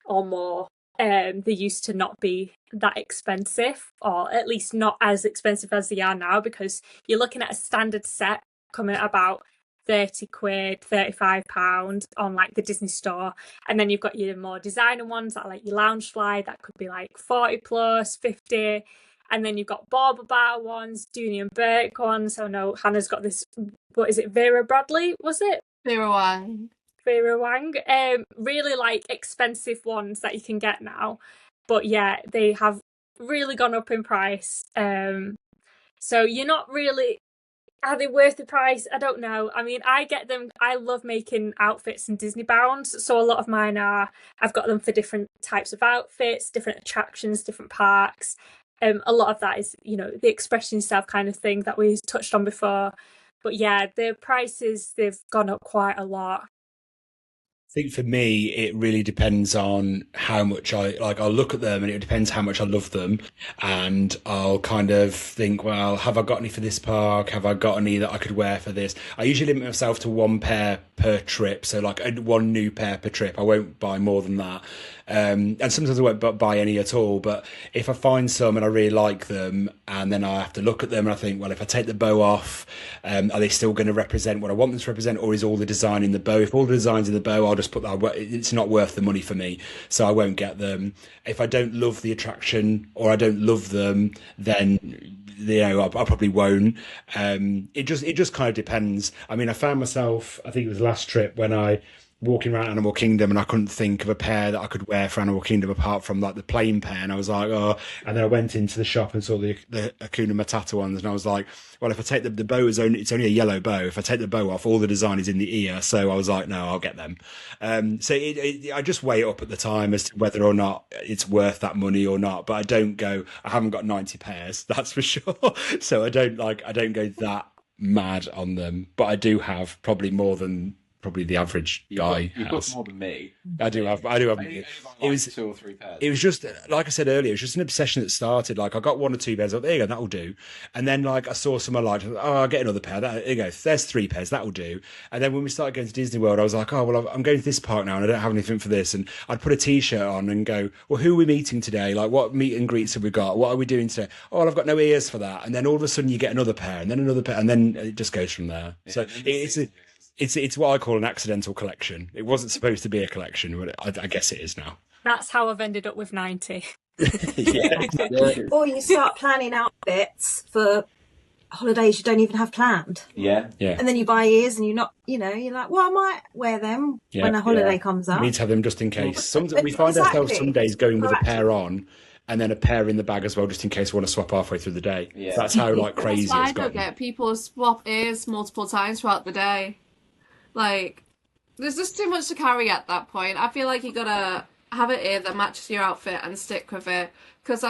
or more. They used to not be that expensive, or at least not as expensive as they are now, because you're looking at a standard set coming at about 30 quid, £35 on like the Disney store. And then you've got your more designer ones that are like your Loungefly, that could be like 40 plus, 50. And then you've got Bauble Bar ones, Dooney and Burke ones. Oh no, Hannah's got this, what is it, Vera Bradley, was it? Vera Wang. Vera Wang. Really like expensive ones that you can get now. But yeah, they have really gone up in price. So you're not really, are they worth the price? I don't know. I mean, I get them. I love making outfits and Disney bounds. So a lot of mine I've got them for different types of outfits, different attractions, different parks. A lot of that is, the expression yourself kind of thing that we touched on before. But yeah, the prices, they've gone up quite a lot. I think for me, it really depends on how much I'll look at them, and it depends how much I love them. And I'll kind of think, well, have I got any for this park? Have I got any that I could wear for this? I usually limit myself to one pair per trip. So like one new pair per trip. I won't buy more than that. And sometimes I won't buy any at all. But if I find some and I really like them, and then I have to look at them and I think, well, if I take the bow off, are they still going to represent what I want them to represent, or is all the design in the bow? If all the design's in the bow, I'll just put that. It's not worth the money for me, so I won't get them. If I don't love the attraction or I don't love them, then I probably won't. It just kind of depends. I mean, I found myself, I think it was last trip when I walking around Animal Kingdom and I couldn't think of a pair that I could wear for Animal Kingdom apart from like the plain pair. And I was like, oh, and then I went into the shop and saw the Hakuna Matata ones. And I was like, well, if I take the bow is only, it's only a yellow bow. If I take the bow off, all the design is in the ear. So I was like, no, I'll get them. So I just weigh it up at the time as to whether or not it's worth that money or not. But I don't go, I haven't got 90 pairs, that's for sure. So I don't go that mad on them, but I do have probably more than probably the average guy You've has. got more than me. I do have. Only It was 2 or 3 pairs. it was just like I said earlier. It was just an obsession that started. Like I got 1 or 2 pairs. Like, there you go, that'll do. And then like I saw some I liked. Oh, I'll get another pair. There you go. There's 3 pairs. That'll do. And then when we started going to Disney World, I was like, oh well, I'm going to this park now, and I don't have anything for this. And I'd put a T-shirt on and go, well, who are we meeting today? Like, what meet and greets have we got? What are we doing today? Oh, well, I've got no ears for that. And then all of a sudden, you get another pair, and then another pair, and then it just goes from there. So it's what I call an accidental collection. It wasn't supposed to be a collection, but I guess it is now. That's how I've ended up with 90. Yeah. Or you start planning outfits for holidays you don't even have planned. Yeah. And then you buy ears and you're not, you're like, well, I might wear them when a holiday comes up. We need to have them just in case. We find ourselves some days going with a pair on and then a pair in the bag as well, just in case we want to swap halfway through the day. Yeah. That's how like crazy That's why it's I don't gotten. get people swap ears multiple times throughout the day. Like, there's just too much to carry at that point. I feel like you gotta have an ear that matches your outfit and stick with it. Because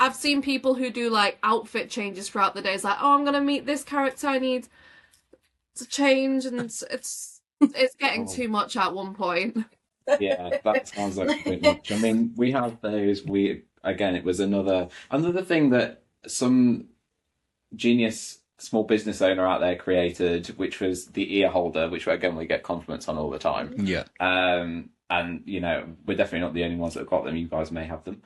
I've seen people who do like outfit changes throughout the day. It's like, oh, I'm gonna meet this character. I need to change, and it's getting too much at one point. Yeah, that sounds like a bit much. I mean, we have those. It was another thing that some genius small business owner out there created, which was the ear holder, which again we get compliments on all the time. Yeah. And we're definitely not the only ones that have got them. You guys may have them.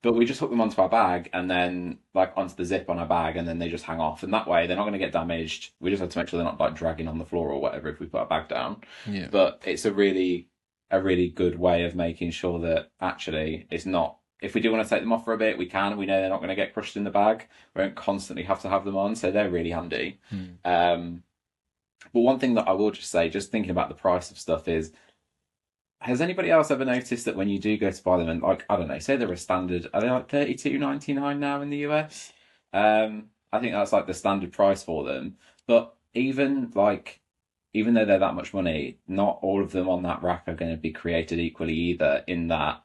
But we just hook them onto our bag and then like onto the zip on our bag, and then they just hang off. And that way they're not going to get damaged. We just have to make sure they're not like dragging on the floor or whatever if we put our bag down. Yeah. But it's a really good way of making sure that actually it's not. If we do want to take them off for a bit, we can. We know they're not going to get crushed in the bag. We don't constantly have to have them on, so they're really handy. But one thing that I will just say, just thinking about the price of stuff is, has anybody else ever noticed that when you do go to buy them, and like, I don't know, say they're a standard, are they like $32.99 now in the US? I think that's like the standard price for them. But even though they're that much money, not all of them on that rack are going to be created equally either, in that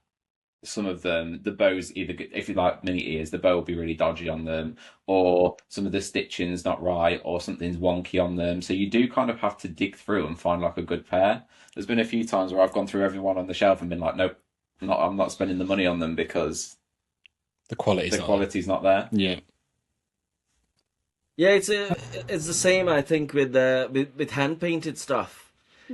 some of them, the bows, either if you like mini ears, the bow will be really dodgy on them, or some of the stitching's not right, or something's wonky on them. So you do kind of have to dig through and find like a good pair. There's been a few times where I've gone through everyone on the shelf and been like, nope, I'm not spending the money on them because the quality's not there. Yeah. Yeah, it's the same, I think, with hand painted stuff,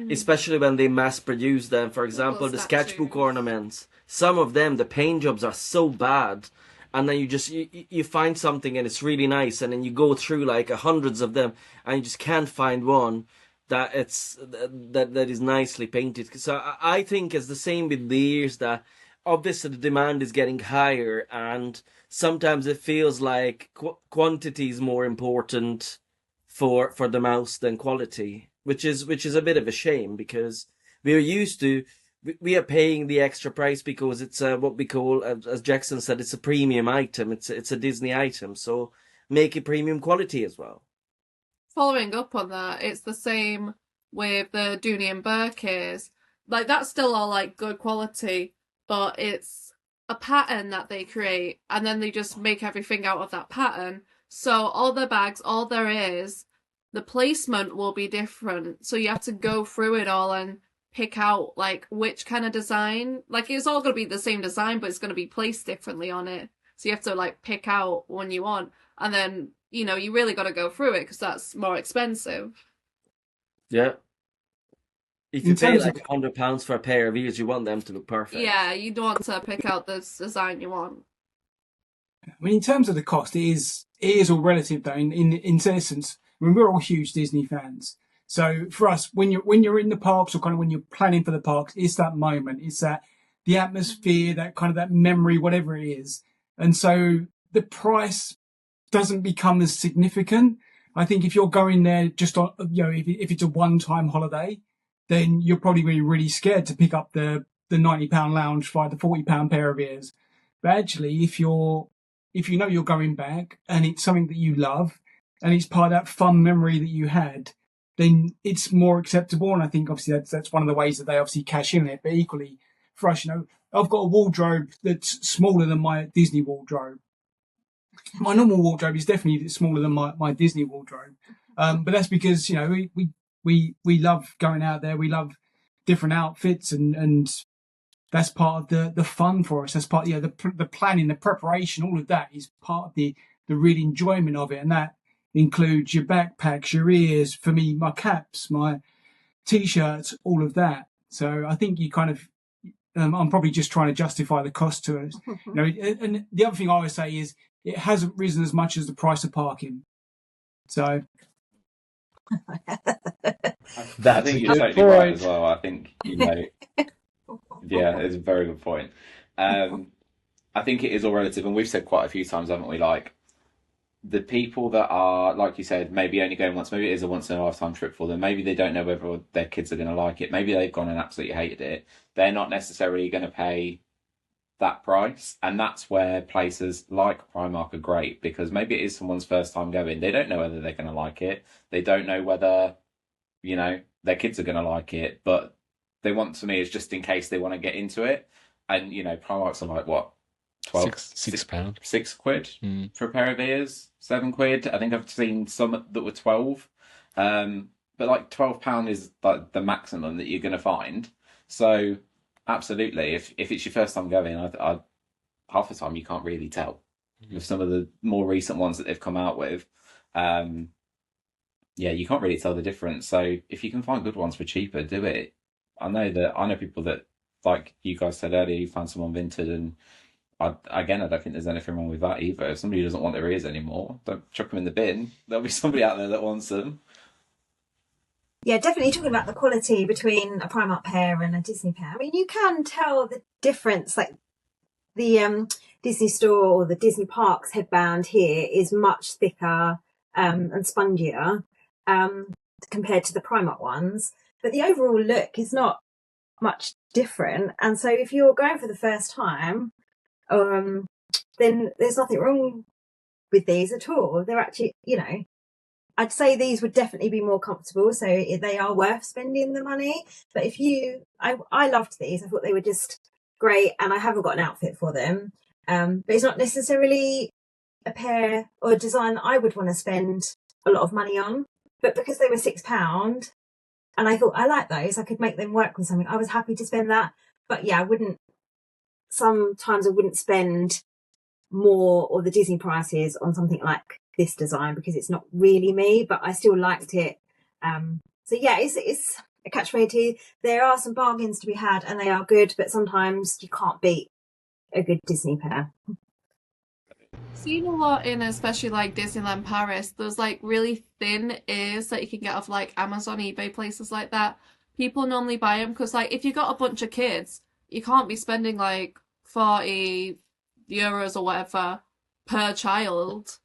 especially when they mass produce them. For example, the sketchbook ornaments. Some of them, the paint jobs are so bad, and then you find something and it's really nice, and then you go through like hundreds of them, and you just can't find one that is nicely painted. So I think it's the same with the ears, that obviously the demand is getting higher, and sometimes it feels like quantity is more important for the mouse than quality, which is a bit of a shame, because we're used to. We are paying the extra price because it's what we call, as Jackson said, it's a premium item. It's a Disney item, so make it premium quality as well. Following up on that, it's the same with the Dooney and Burke ears. Like, that's still all like good quality, but it's a pattern that they create, and then they just make everything out of that pattern. So all their bags, all their ears, the placement will be different. So you have to go through it all and pick out like which kind of design. Like, it's all going to be the same design, but it's going to be placed differently on it. So you have to like pick out one you want, and then you really got to go through it because that's more expensive. Yeah. If you pay like £100 for a pair of ears, you want them to look perfect. Yeah, you don't want to pick out the design you want. I mean, in terms of the cost, it is all relative though. In essence, I mean, we're all huge Disney fans. So for us, when you're in the parks, or kind of when you're planning for the parks, it's that moment. It's that the atmosphere, that kind of that memory, whatever it is. And so the price doesn't become as significant. I think if you're going there just on, if it's a one-time holiday, then you're probably going to be really scared to pick up the £90 lounge for the £40 pair of ears. But actually, if you know you're going back and it's something that you love and it's part of that fun memory that you had, then it's more acceptable. And I think obviously that's one of the ways that they obviously cash in it. But equally for us, I've got a wardrobe that's smaller than my Disney wardrobe. My normal wardrobe is definitely smaller than my Disney wardrobe. But that's because, we love going out there. We love different outfits and that's part of the fun for us. That's part, the planning, the preparation, all of that is part of the real enjoyment of it. And that includes your backpacks, your ears, for me, my caps, my t-shirts, all of that. So I think you kind of, I'm probably just trying to justify the cost to us. And the other thing I always say is it hasn't risen as much as the price of parking. So I think you're totally right as well. I think, yeah, it's a very good point. I think it is all relative, and we've said quite a few times, haven't we? Like, the people that are, like you said, maybe only going once, maybe it is a once in a lifetime trip for them. Maybe they don't know whether their kids are going to like it. Maybe they've gone and absolutely hated it. They're not necessarily going to pay that price, and that's where places like Primark are great, because maybe it is someone's first time going. They don't know whether they're going to like it. They don't know whether, their kids are going to like it, but they want, to me, is just in case they want to get into it. And, Primarks are like, what? 12, £6. £6 for a pair of ears, £7. I think I've seen some that were 12. But like £12 is like the maximum that you're going to find. So absolutely, if it's your first time going, I half the time you can't really tell with some of the more recent ones that they've come out with. You can't really tell the difference. So if you can find good ones for cheaper, do it. I know people that, like you guys said earlier, you found someone vintage, and I don't think there's anything wrong with that either. If somebody doesn't want their ears anymore, don't chuck them in the bin. There'll be somebody out there that wants them. Yeah, definitely talking about the quality between a Primark pair and a Disney pair. I mean, you can tell the difference. Like the Disney store or the Disney Parks headband here is much thicker and spongier compared to the Primark ones. But the overall look is not much different. And so if you're going for the first time, then there's nothing wrong with these at all. They're actually, I'd say these would definitely be more comfortable, so they are worth spending the money. But I loved these. I thought they were just great, and I haven't got an outfit for them. But it's not necessarily a pair or a design that I would want to spend a lot of money on. But because they were £6, and I thought I like those, I could make them work with something, I was happy to spend that. But yeah, sometimes I wouldn't spend more or the Disney prices on something like this design because it's not really me, but I still liked it. So yeah, it's a catch-22. There are some bargains to be had and they are good, but sometimes you can't beat a good Disney pair. Seen a lot in especially like Disneyland Paris, those like really thin ears that you can get off like Amazon, eBay, places like that. People normally buy them because like if you got a bunch of kids, you can't be spending like €40 or whatever per child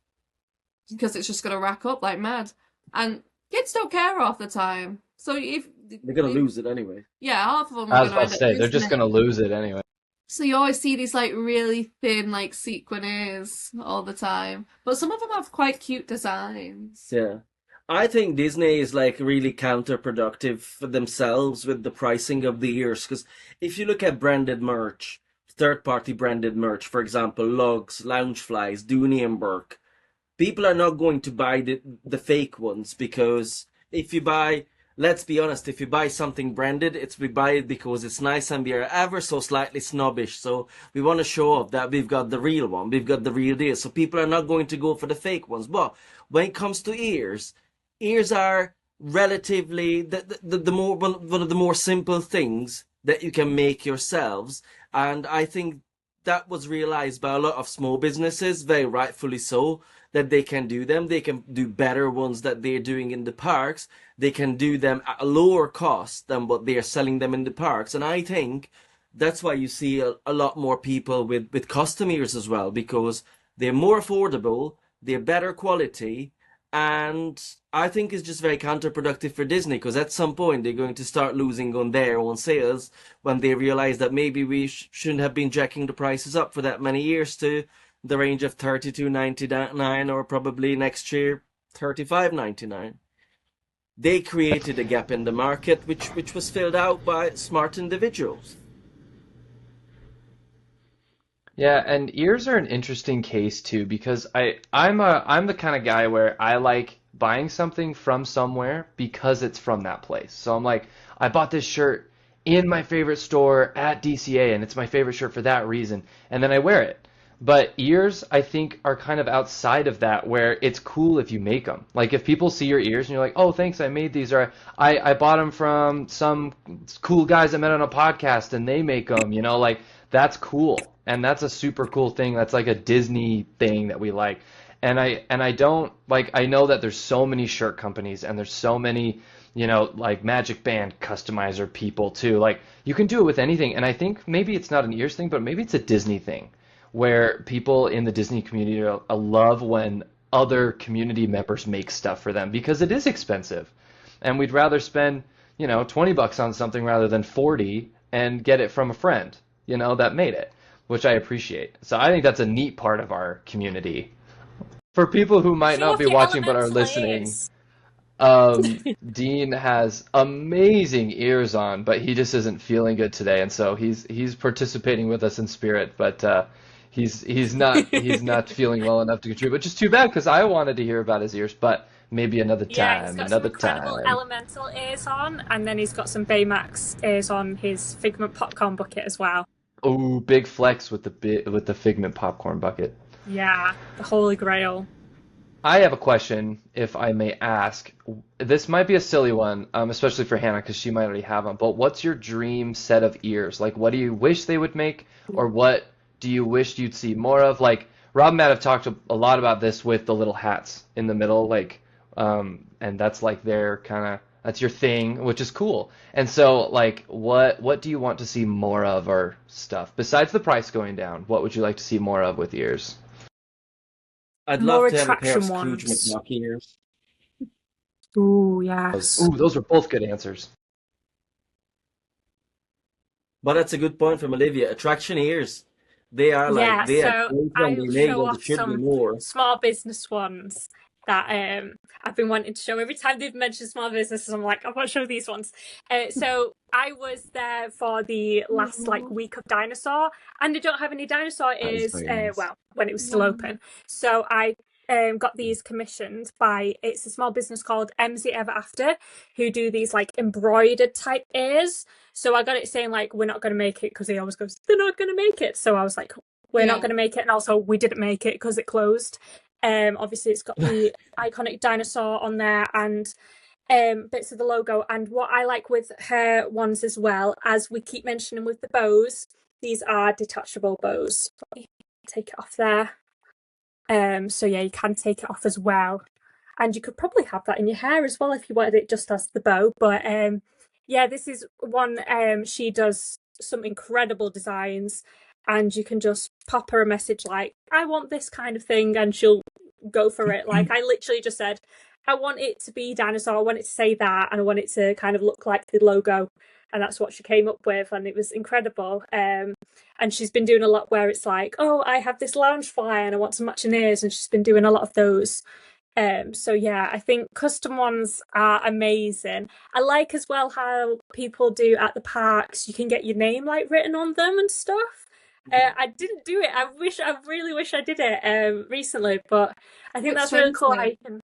because it's just going to rack up like mad. And kids don't care half the time. So if they're going to lose it anyway. Yeah, half of them I are was going about to say, they're just going to lose it anyway. So you always see these like really thin like sequin ears all the time. But some of them have quite cute designs. Yeah. I think Disney is like really counterproductive for themselves with the pricing of the ears. Because if you look at branded merch, third-party branded merch, for example, Lugs, Loungeflies, Dooney and Burke, people are not going to buy the fake ones because if you buy, let's be honest, if you buy something branded, we buy it because it's nice and we are ever so slightly snobbish. So we want to show off that we've got the real one, we've got the real deal. So people are not going to go for the fake ones. But when it comes to ears are relatively the more one of the more simple things that you can make yourselves. And I think that was realized by a lot of small businesses, very rightfully so, that they can do them. They can do better ones that they're doing in the parks. They can do them at a lower cost than what they're selling them in the parks. And I think that's why you see a lot more people with custom ears as well, because they're more affordable, they're better quality, And I think it's just very counterproductive for Disney because at some point they're going to start losing on their own sales when they realize that maybe we shouldn't have been jacking the prices up for that many years to the range of $32.99 or probably next year $35.99. They created a gap in the market which was filled out by smart individuals. Yeah, and ears are an interesting case too because I'm the kind of guy where I like buying something from somewhere because it's from that place. So I'm like, I bought this shirt in my favorite store at DCA and it's my favorite shirt for that reason, and then I wear it. But ears, I think, are kind of outside of that where it's cool if you make them. Like if people see your ears and you're like, oh, thanks, I made these, or I bought them from some cool guys I met on a podcast and they make them, like that's cool. And that's a super cool thing. That's like a Disney thing that we like. And I don't like I know that there's so many shirt companies and there's so many, like Magic Band customizer people too. Like you can do it with anything. And I think maybe it's not an ears thing, but maybe it's a Disney thing where people in the Disney community love when other community members make stuff for them because it is expensive. And we'd rather spend, $20 on something rather than 40 and get it from a friend, that made it, which I appreciate. So I think that's a neat part of our community. For people who might Show not off be your watching but are elemental listening, ears. Dean has amazing ears on, but he just isn't feeling good today, and so he's participating with us in spirit, but he's not feeling well enough to contribute, which is too bad because I wanted to hear about his ears, but maybe another Yeah, he's time, got some another incredible time. elemental ears on, and then he's got some Baymax ears on his Figment popcorn bucket as well. Oh, big flex with the Figment popcorn bucket. Yeah, the Holy Grail. I have a question, if I may ask. This might be a silly one, especially for Hannah, because she might already have them. But what's your dream set of ears? Like, what do you wish they would make, or what do you wish you'd see more of? Like, Rob and Matt have talked a lot about this with the little hats in the middle, like, and that's like their kind of that's your thing, which is cool. And so, like, what do you want to see more of or stuff besides the price going down? What would you like to see more of with ears? I'd More love to have a pair of attraction Scrooge ones. McDuck ears. Ooh, yes. Ooh, those are both good answers. But that's a good point from Olivia. Attraction ears. Yeah, They are so great when I'll they make show them. There off should be some more. small business ones that I've been wanting to show. Every time they've mentioned small businesses, I'm like, I want to show these ones. So I was there for the last like week of dinosaur, and they don't have any dinosaur That is ears. very nice. Well, when it was still open, so I got these commissioned by it's a small business called Emsy Ever After, who do these like embroidered type ears. So I got it saying like we're not going to make it because he always goes they're not going to make it. So I was like we're not Yeah. going to make it, and also we didn't make it because it closed. Obviously it's got the iconic dinosaur on there and bits of the logo. And what I like with her ones as well, as we keep mentioning with the bows, these are detachable bows. Take it off there. So yeah, you can take it off as well. And you could probably have that in your hair as well if you wanted it just as the bow. But yeah, this is one she does some incredible designs and you can just pop her a message like, I want this kind of thing, and she'll go for it. Like I literally just said, I want it to be dinosaur, I want it to say that, and I want it to kind of look like the logo. And that's what she came up with, and it was incredible. And she's been doing a lot where it's like, oh, I have this lounge fly and I want some matching ears, and she's been doing a lot of those. So yeah, I think custom ones are amazing. I like as well how people do at the parks. You can get your name like written on them and stuff. I didn't do it. I really wish I did it recently, but I think Which that's really one's cool how it? you can.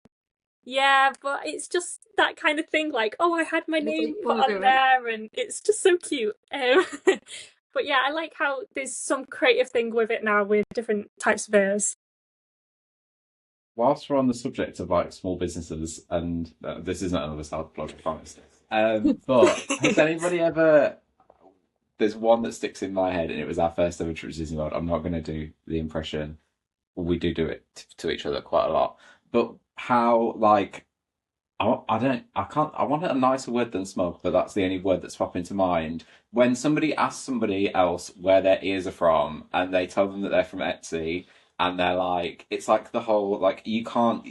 Yeah, but it's just that kind of thing. Like, oh, I had my name put Wanna do on it? there, and it's just so cute. But yeah, I like how there's some creative thing with it now with different types of ears. Whilst we're on the subject of like small businesses, and this isn't another self plug, I promise. But has anybody ever? There's one that sticks in my head, and it was our first ever trip to Disney World. I'm not going to do the impression. We do it to each other quite a lot, but how like I don't I can't I want a nicer word than smoke, but that's the only word that's popping to mind. When somebody asks somebody else where their ears are from, and they tell them that they're from Etsy, and they're like, it's like the whole like you can't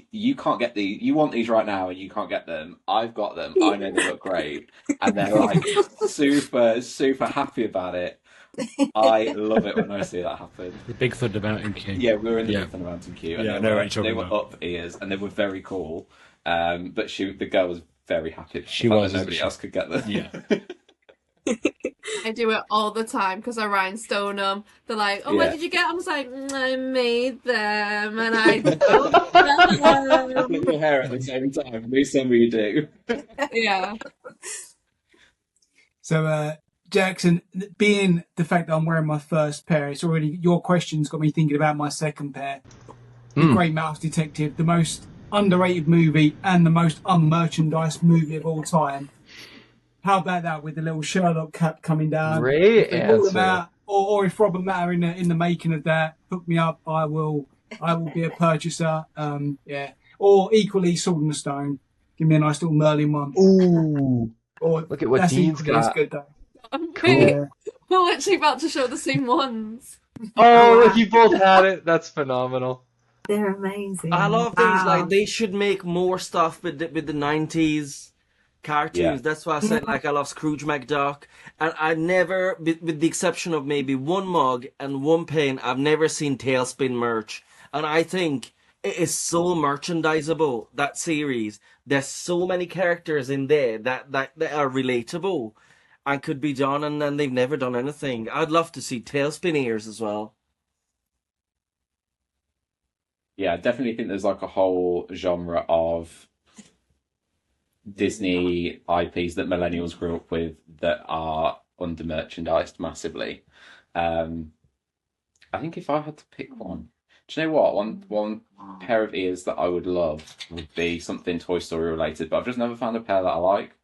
get you want these right now and you can't get them. I've got them. I know they look great, and they're like super happy about it. I love it when I see that happen. The Big Thunder Mountain queue. Yeah, we were in the Yeah. Big Thunder Mountain queue, and Yeah, I know what you're they talking were about. up ears, and they were very cool. But the girl was very happy. About She the fact was, that nobody else could get them. Yeah. I do it all the time because I rhinestone them. They're like, "Oh, where Yeah. did you get them?" I was like, "I made them, and I don't sell them." Flip your hair at the same time. At least some of you do. Yeah. So, Jackson, being the fact that I'm wearing my first pair, it's already, your question's got me thinking about my second pair. The Great Mouse Detective, the most underrated movie and the most unmerchandised movie of all time. How about that with the little Sherlock cap coming down? Great If they brought them answer. out, or if Robert Matter in the making of that, hook me up. I will be a purchaser. Yeah. Or equally, Sword in the Stone. Give me a nice little Merlin one. Ooh, Or look at what that's Dean's equally as got. good though. Cool. Yeah. We're literally about to show the same ones. Oh, look, you both had it. That's phenomenal. They're amazing. I love things Wow. like they should make more stuff with the 90s cartoons. Yeah. That's why I said like I love Scrooge McDuck, and I never, with the exception of maybe one mug and one pen, I've never seen Tailspin merch, and I think it is so merchandisable, that series. There's so many characters in there that are relatable and could be done, and then they've never done anything. I'd love to see Tailspin ears as well. Yeah, I definitely think there's like a whole genre of Disney IPs that millennials grew up with that are under merchandised massively. I think if I had to pick one, do you know what? One pair of ears that I would love would be something Toy Story related, but I've just never found a pair that I like.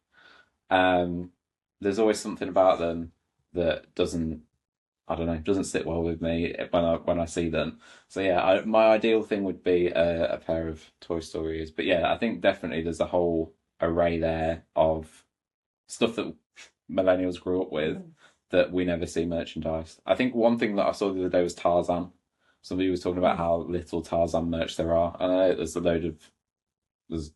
There's always something about them that doesn't sit well with me when I see them. So yeah, my ideal thing would be a pair of Toy Story ears. But yeah, I think definitely there's a whole array there of stuff that millennials grew up with that we never see merchandised. I think one thing that I saw the other day was Tarzan. Somebody was talking about how little Tarzan merch there are, and I know there's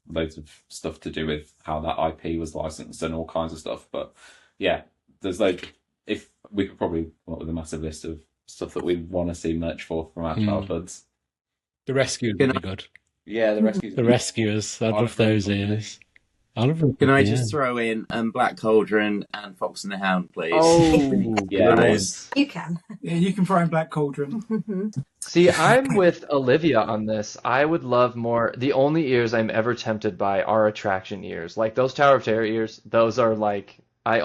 loads of stuff to do with how that IP was licensed and all kinds of stuff. But yeah, there's loads. If we could probably come up with a massive list of stuff that we want to see merch for from our childhoods. The Rescuers would be good. Yeah, the Rescuers. The Rescuers. I'd love those ears. I love them. Can I just throw in Black Cauldron and Fox and the Hound, please? Oh, Yeah, nice. You can. Yeah, you can throw in Black Cauldron. See, I'm with Olivia on this. I would love more. The only ears I'm ever tempted by are attraction ears. Like those Tower of Terror ears, those are like, I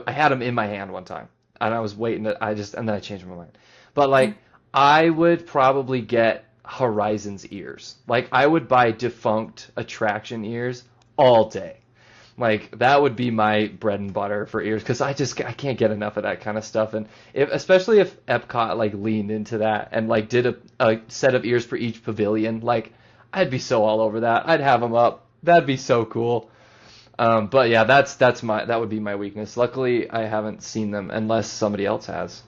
had them in my hand one time and I was waiting and then I changed my mind. But like, I would probably get Horizon's ears. Like I would buy defunct attraction ears all day. Like that would be my bread and butter for ears because I can't get enough of that kind of stuff. And especially if Epcot like leaned into that and like did a set of ears for each pavilion, like I'd be so all over that. I'd have them up. That'd be so cool. But yeah, that would be my weakness. Luckily, I haven't seen them unless somebody else has.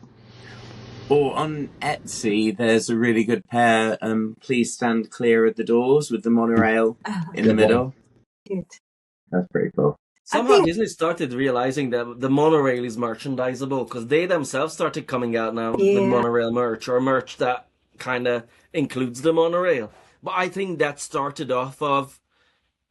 Or on Etsy, there's a really good pair. Please stand clear of the doors with the monorail in the middle. Good. That's pretty cool. Somehow Disney started realizing that the monorail is merchandisable because they themselves started coming out now with monorail merch or merch that kind of includes the monorail. But I think that started off of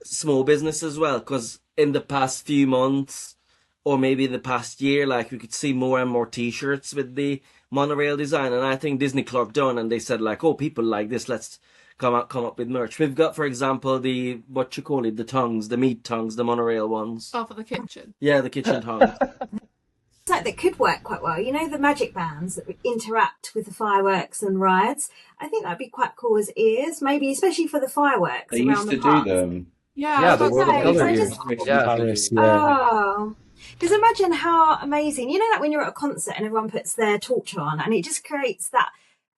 small business as well because in the past few months or maybe the past year, like we could see more and more T-shirts with the monorail design, and I think Disney clocked on and they said like, oh, people like this, let's come up with merch. We've got, for example, the meat tongues, the monorail ones. Oh, for the kitchen. Yeah, the kitchen tongues. It's like that could work quite well. You know, the magic bands that interact with the fireworks and rides. I think that'd be quite cool as ears, maybe especially for the fireworks They around used the to parks. do them. Yeah, Yeah, I was the about World to of say, Color so ears. just- Yeah. Paris, Oh, because imagine how amazing. You know, like when you're at a concert and everyone puts their torch on and it just creates that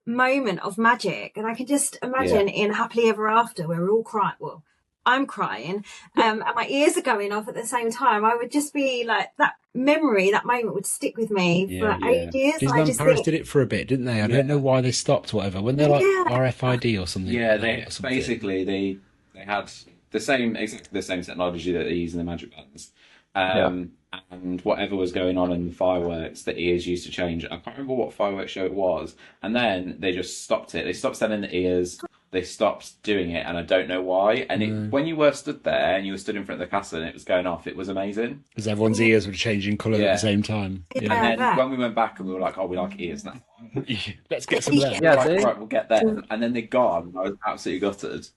moment of magic. And I can just imagine in Happily Ever After where we're all crying. Well, I'm crying, and my ears are going off at the same time, I would just be like, that memory, that moment would stick with me for ages. I Disneyland just Paris think, did it for a bit, didn't they? I don't know Yeah. why they stopped. Whatever when they're like yeah, RFID or something. Yeah, they or something. basically they had exactly the same technology that they use in the Magic Bands. Yeah. And whatever was going on in the fireworks, the ears used to change. I can't remember what fireworks show it was, and then they just stopped it. They stopped selling the ears. They stopped doing it, and I don't know why. And when you were stood there and you were stood in front of the castle and it was going off, it was amazing. Because everyone's ears were changing colour at Yeah. the same time. Yeah. And then when we went back and we were like, oh, we like ears now. Let's get some there. Yeah, Right, we'll get them. And then they're gone. I was absolutely gutted.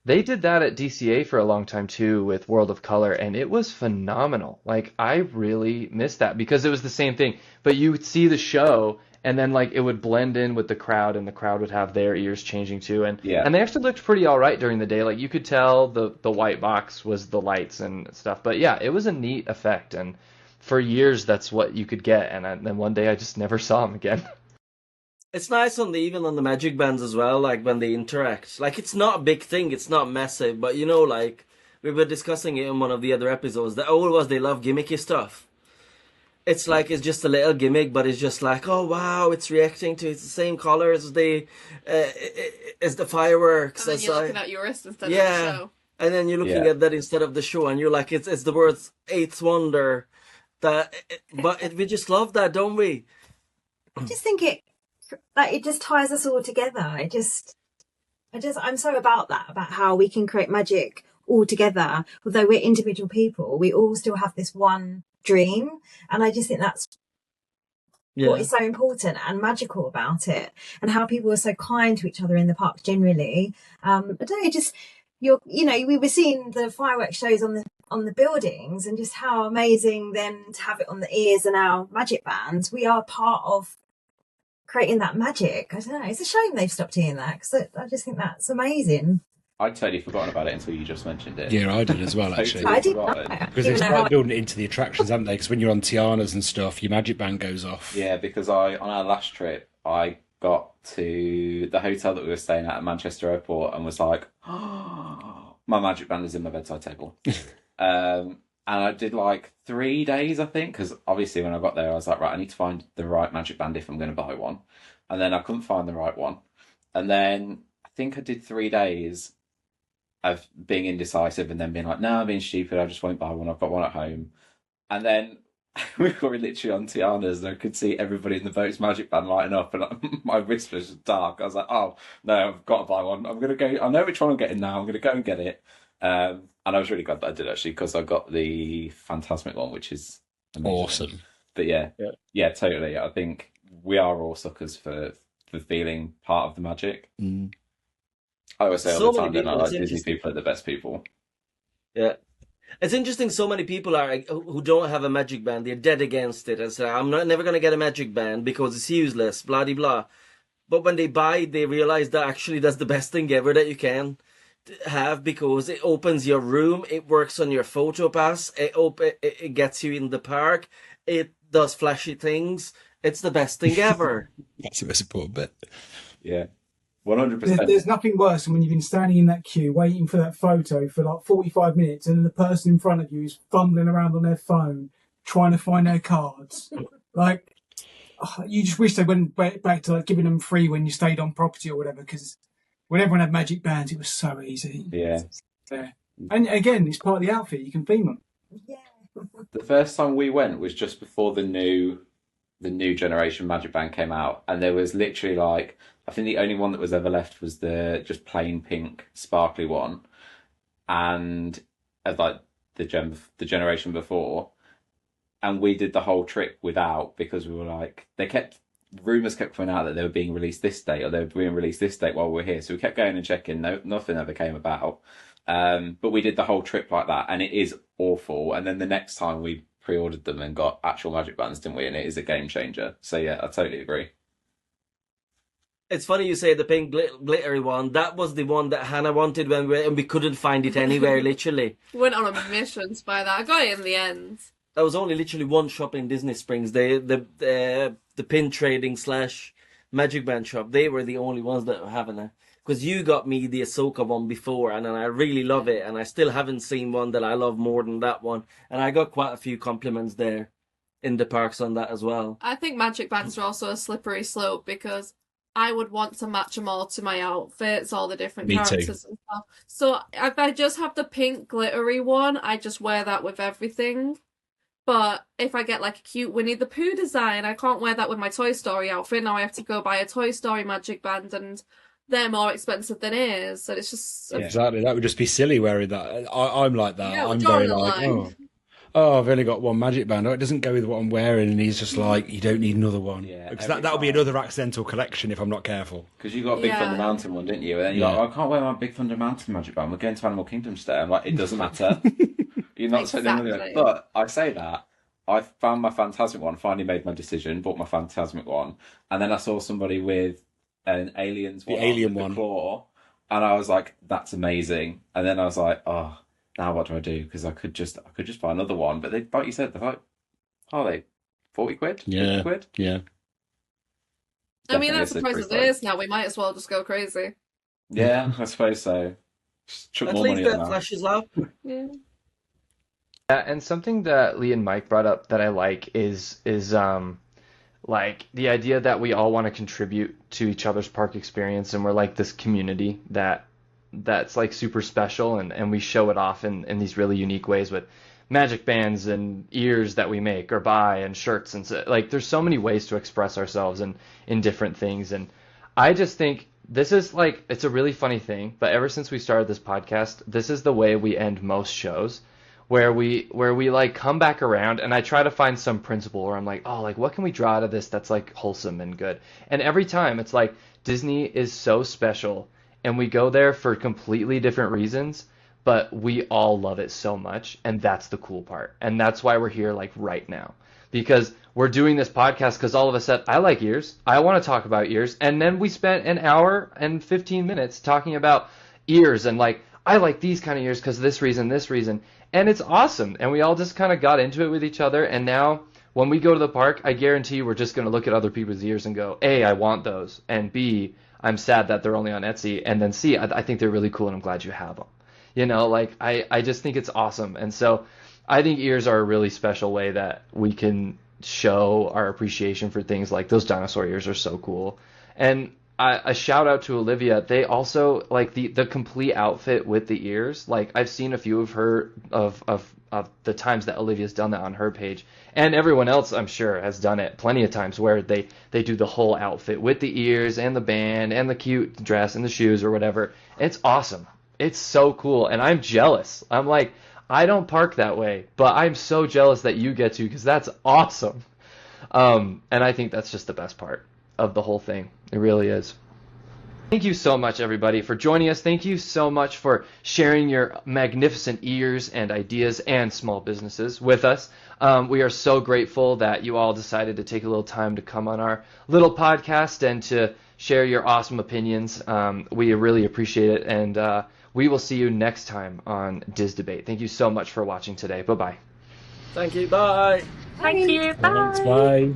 they did that at DCA for a long time too with World of Color, and it was phenomenal. Like I really missed that because it was the same thing, but you would see the show and then like it would blend in with the crowd and the crowd would have their ears changing too, and Yeah. and they actually looked pretty all right during the day. Like you could tell the white box was the lights and stuff. But yeah, it was a neat effect, and for years that's what you could get, and then one day I just never saw them again. It's nice even on the Magic Bands as well, like when they interact. Like it's not a big thing, it's not massive, but you know, like we were discussing it in one of the other episodes. The old was they love gimmicky stuff. It's like it's just a little gimmick, but it's just like, oh wow, it's reacting to it's the same colors as the fireworks. And then It's you're like, looking at yours instead yeah, of the show. and then you're looking Yeah. at that instead of the show, and you're like, it's the world's eighth wonder. We just love that, don't we? I just think it just ties us all together. I'm so about that, about how we can create magic all together. Although we're individual people, we all still have this one dream. And I just think that's what is so important and magical about it, and how people are so kind to each other in the park generally. I don't know, just we were seeing the fireworks shows on the buildings, and just how amazing then to have it on the ears and our magic bands. We are part of creating that magic. I don't know. It's a shame they've stopped doing that, because I just think that's amazing. I'd totally forgotten about it until you just mentioned it. Yeah, I did as well, actually. Totally I did know forgotten. it. Because they've started building it into the attractions, haven't they? Because when you're on Tiana's and stuff, your magic band goes off. Yeah, because on our last trip, I got to the hotel that we were staying at Manchester Airport and was like, oh, my magic band is in my bedside table. And I did like 3 days, I think, because obviously when I got there, I was like, right, I need to find the right magic band if I'm going to buy one. And then I couldn't find the right one. And then I think I did 3 days of being indecisive and then being like, no, I'm being stupid, I just won't buy one, I've got one at home. And then we were literally on Tiana's and I could see everybody in the boat's magic band lighting up, and my wrist was dark. I was like, oh, no, I've got to buy one. I'm going to go, I know which one I'm getting now, I'm going to go and get it. And I was really glad that I did, actually, because I got the Phantasmic one, which is amazing. Awesome. But yeah, totally. I think we are all suckers for feeling part of the magic. Mm. I always say So all the many time, don't I? people, Like it's Disney interesting. people are the best people. Yeah. It's interesting, so many people are who don't have a magic band, they're dead against it and say, never going to get a magic band because it's useless, blah, blah, blah. But when they buy it, they realize that actually that's the best thing ever that you can have, because it opens your room, it works on your photo pass, it gets you in the park, it does flashy things. It's the best thing ever. That's the most important bit. Yeah, 100%. There's nothing worse than when you've been standing in that queue waiting for that photo for like 45 minutes, and the person in front of you is fumbling around on their phone trying to find their cards. Like, you just wish they went back to like giving them free when you stayed on property or whatever, because when everyone had magic bands, it was so easy. Yeah. And again, it's part of the outfit. You can theme them. Yeah. The first time we went was just before the new generation Magic Band came out, and there was literally like, I think the only one that was ever left was the just plain pink sparkly one, and as like the generation before, and we did the whole trick without, because we were like, rumors kept coming out that they were being released this date or they were being released this date while we were here, so we kept going and checking. Nothing ever came about. But we did the whole trip like that, and it is awful. And then the next time we pre-ordered them and got actual magic bands, didn't we? And it is a game changer. So yeah, I totally agree. It's funny you say the pink glittery one. That was the one that Hannah wanted and we couldn't find it anywhere, literally. Went on a mission to buy that. I got it in the end. There was only literally one shop in Disney Springs. The pin trading / magic band shop. They were the only ones that were having it. because you got me the Ahsoka one before, and I really love it, and I still haven't seen one that I love more than that one, and I got quite a few compliments there in the parks on that as well. I think magic bands are also a slippery slope because I would want to match them all to my outfits, all the different Me too. characters and stuff. So if I just have the pink glittery one, I just wear that with everything. But if I get like a cute Winnie the Pooh design, I can't wear that with my Toy Story outfit. Now I have to go buy a Toy Story magic band, and they're more expensive than his. So it's just Exactly. That would just be silly wearing that. I'm like that. Yeah, we're I'm drawing very a like, line. oh, I've only got one magic band. Oh, it doesn't go with what I'm wearing. And he's just like, you don't need another one. Yeah, Because every that'll be time. another accidental collection if I'm not careful. Because you got a Big Yeah. Thunder Mountain one, didn't you? And then you're Yeah. like, oh, I can't wear my Big Thunder Mountain magic band. We're going to Animal Kingdom today. I'm like, it doesn't matter. You're not spending money on it. Exactly. But I say that. I found my Phantasmic one, finally made my decision, bought my Phantasmic one, and then I saw somebody with an Aliens one, Alien with one. the claw, and I was like, that's amazing. And then I was like, oh, now what do I do? Because I could just buy another one. But they, like you said, they're like, are they 40 quid? 50 Yeah. quid? Yeah. I mean, Definitely that's the a price slippery it slope. is now. We might as well just go crazy. Yeah, I suppose so. Just chuck At more least money at that them. flashes up. Yeah. Yeah, and something that Lee and Mike brought up that I like is like the idea that we all want to contribute to each other's park experience, and we're like this community that's like super special, and we show it off in these really unique ways with magic bands and ears that we make or buy and shirts, and so, like there's so many ways to express ourselves in different things. And I just think this is like, it's a really funny thing, but ever since we started this podcast, this is the way we end most shows, where we like come back around, and I try to find some principle where I'm like, oh, like what can we draw out of this that's like wholesome and good. And every time it's like Disney is so special, and we go there for completely different reasons, but we all love it so much, and that's the cool part. And that's why we're here like right now, because we're doing this podcast because all of us said, I like ears, I want to talk about ears, and then we spent an hour and 15 minutes talking about ears, and like, I like these kind of ears because this reason, and it's awesome. And we all just kind of got into it with each other, and now when we go to the park, I guarantee we're just going to look at other people's ears and go, A, I want those, and B, I'm sad that they're only on Etsy, and then C, I think they're really cool, and I'm glad you have them. You know, like I just think it's awesome. And so I think ears are a really special way that we can show our appreciation for things. Like those dinosaur ears are so cool. And a shout out to Olivia. They also like the complete outfit with the ears. Like I've seen a few of her of the times that Olivia's done that on her page, and everyone else I'm sure has done it plenty of times where they do the whole outfit with the ears and the band and the cute dress and the shoes or whatever. It's awesome. It's so cool, and I'm jealous. I'm like, I don't park that way, but I'm so jealous that you get to, because that's awesome. And I think that's just the best part of the whole thing. It really is. Thank you so much, everybody, for joining us. Thank you so much for sharing your magnificent ears and ideas and small businesses with us. We are so grateful that you all decided to take a little time to come on our little podcast and to share your awesome opinions. We really appreciate it, and we will see you next time on Diz Debate. Thank you so much for watching today. Bye-bye. Thank you. Bye. Thank you. Bye. Thanks, bye.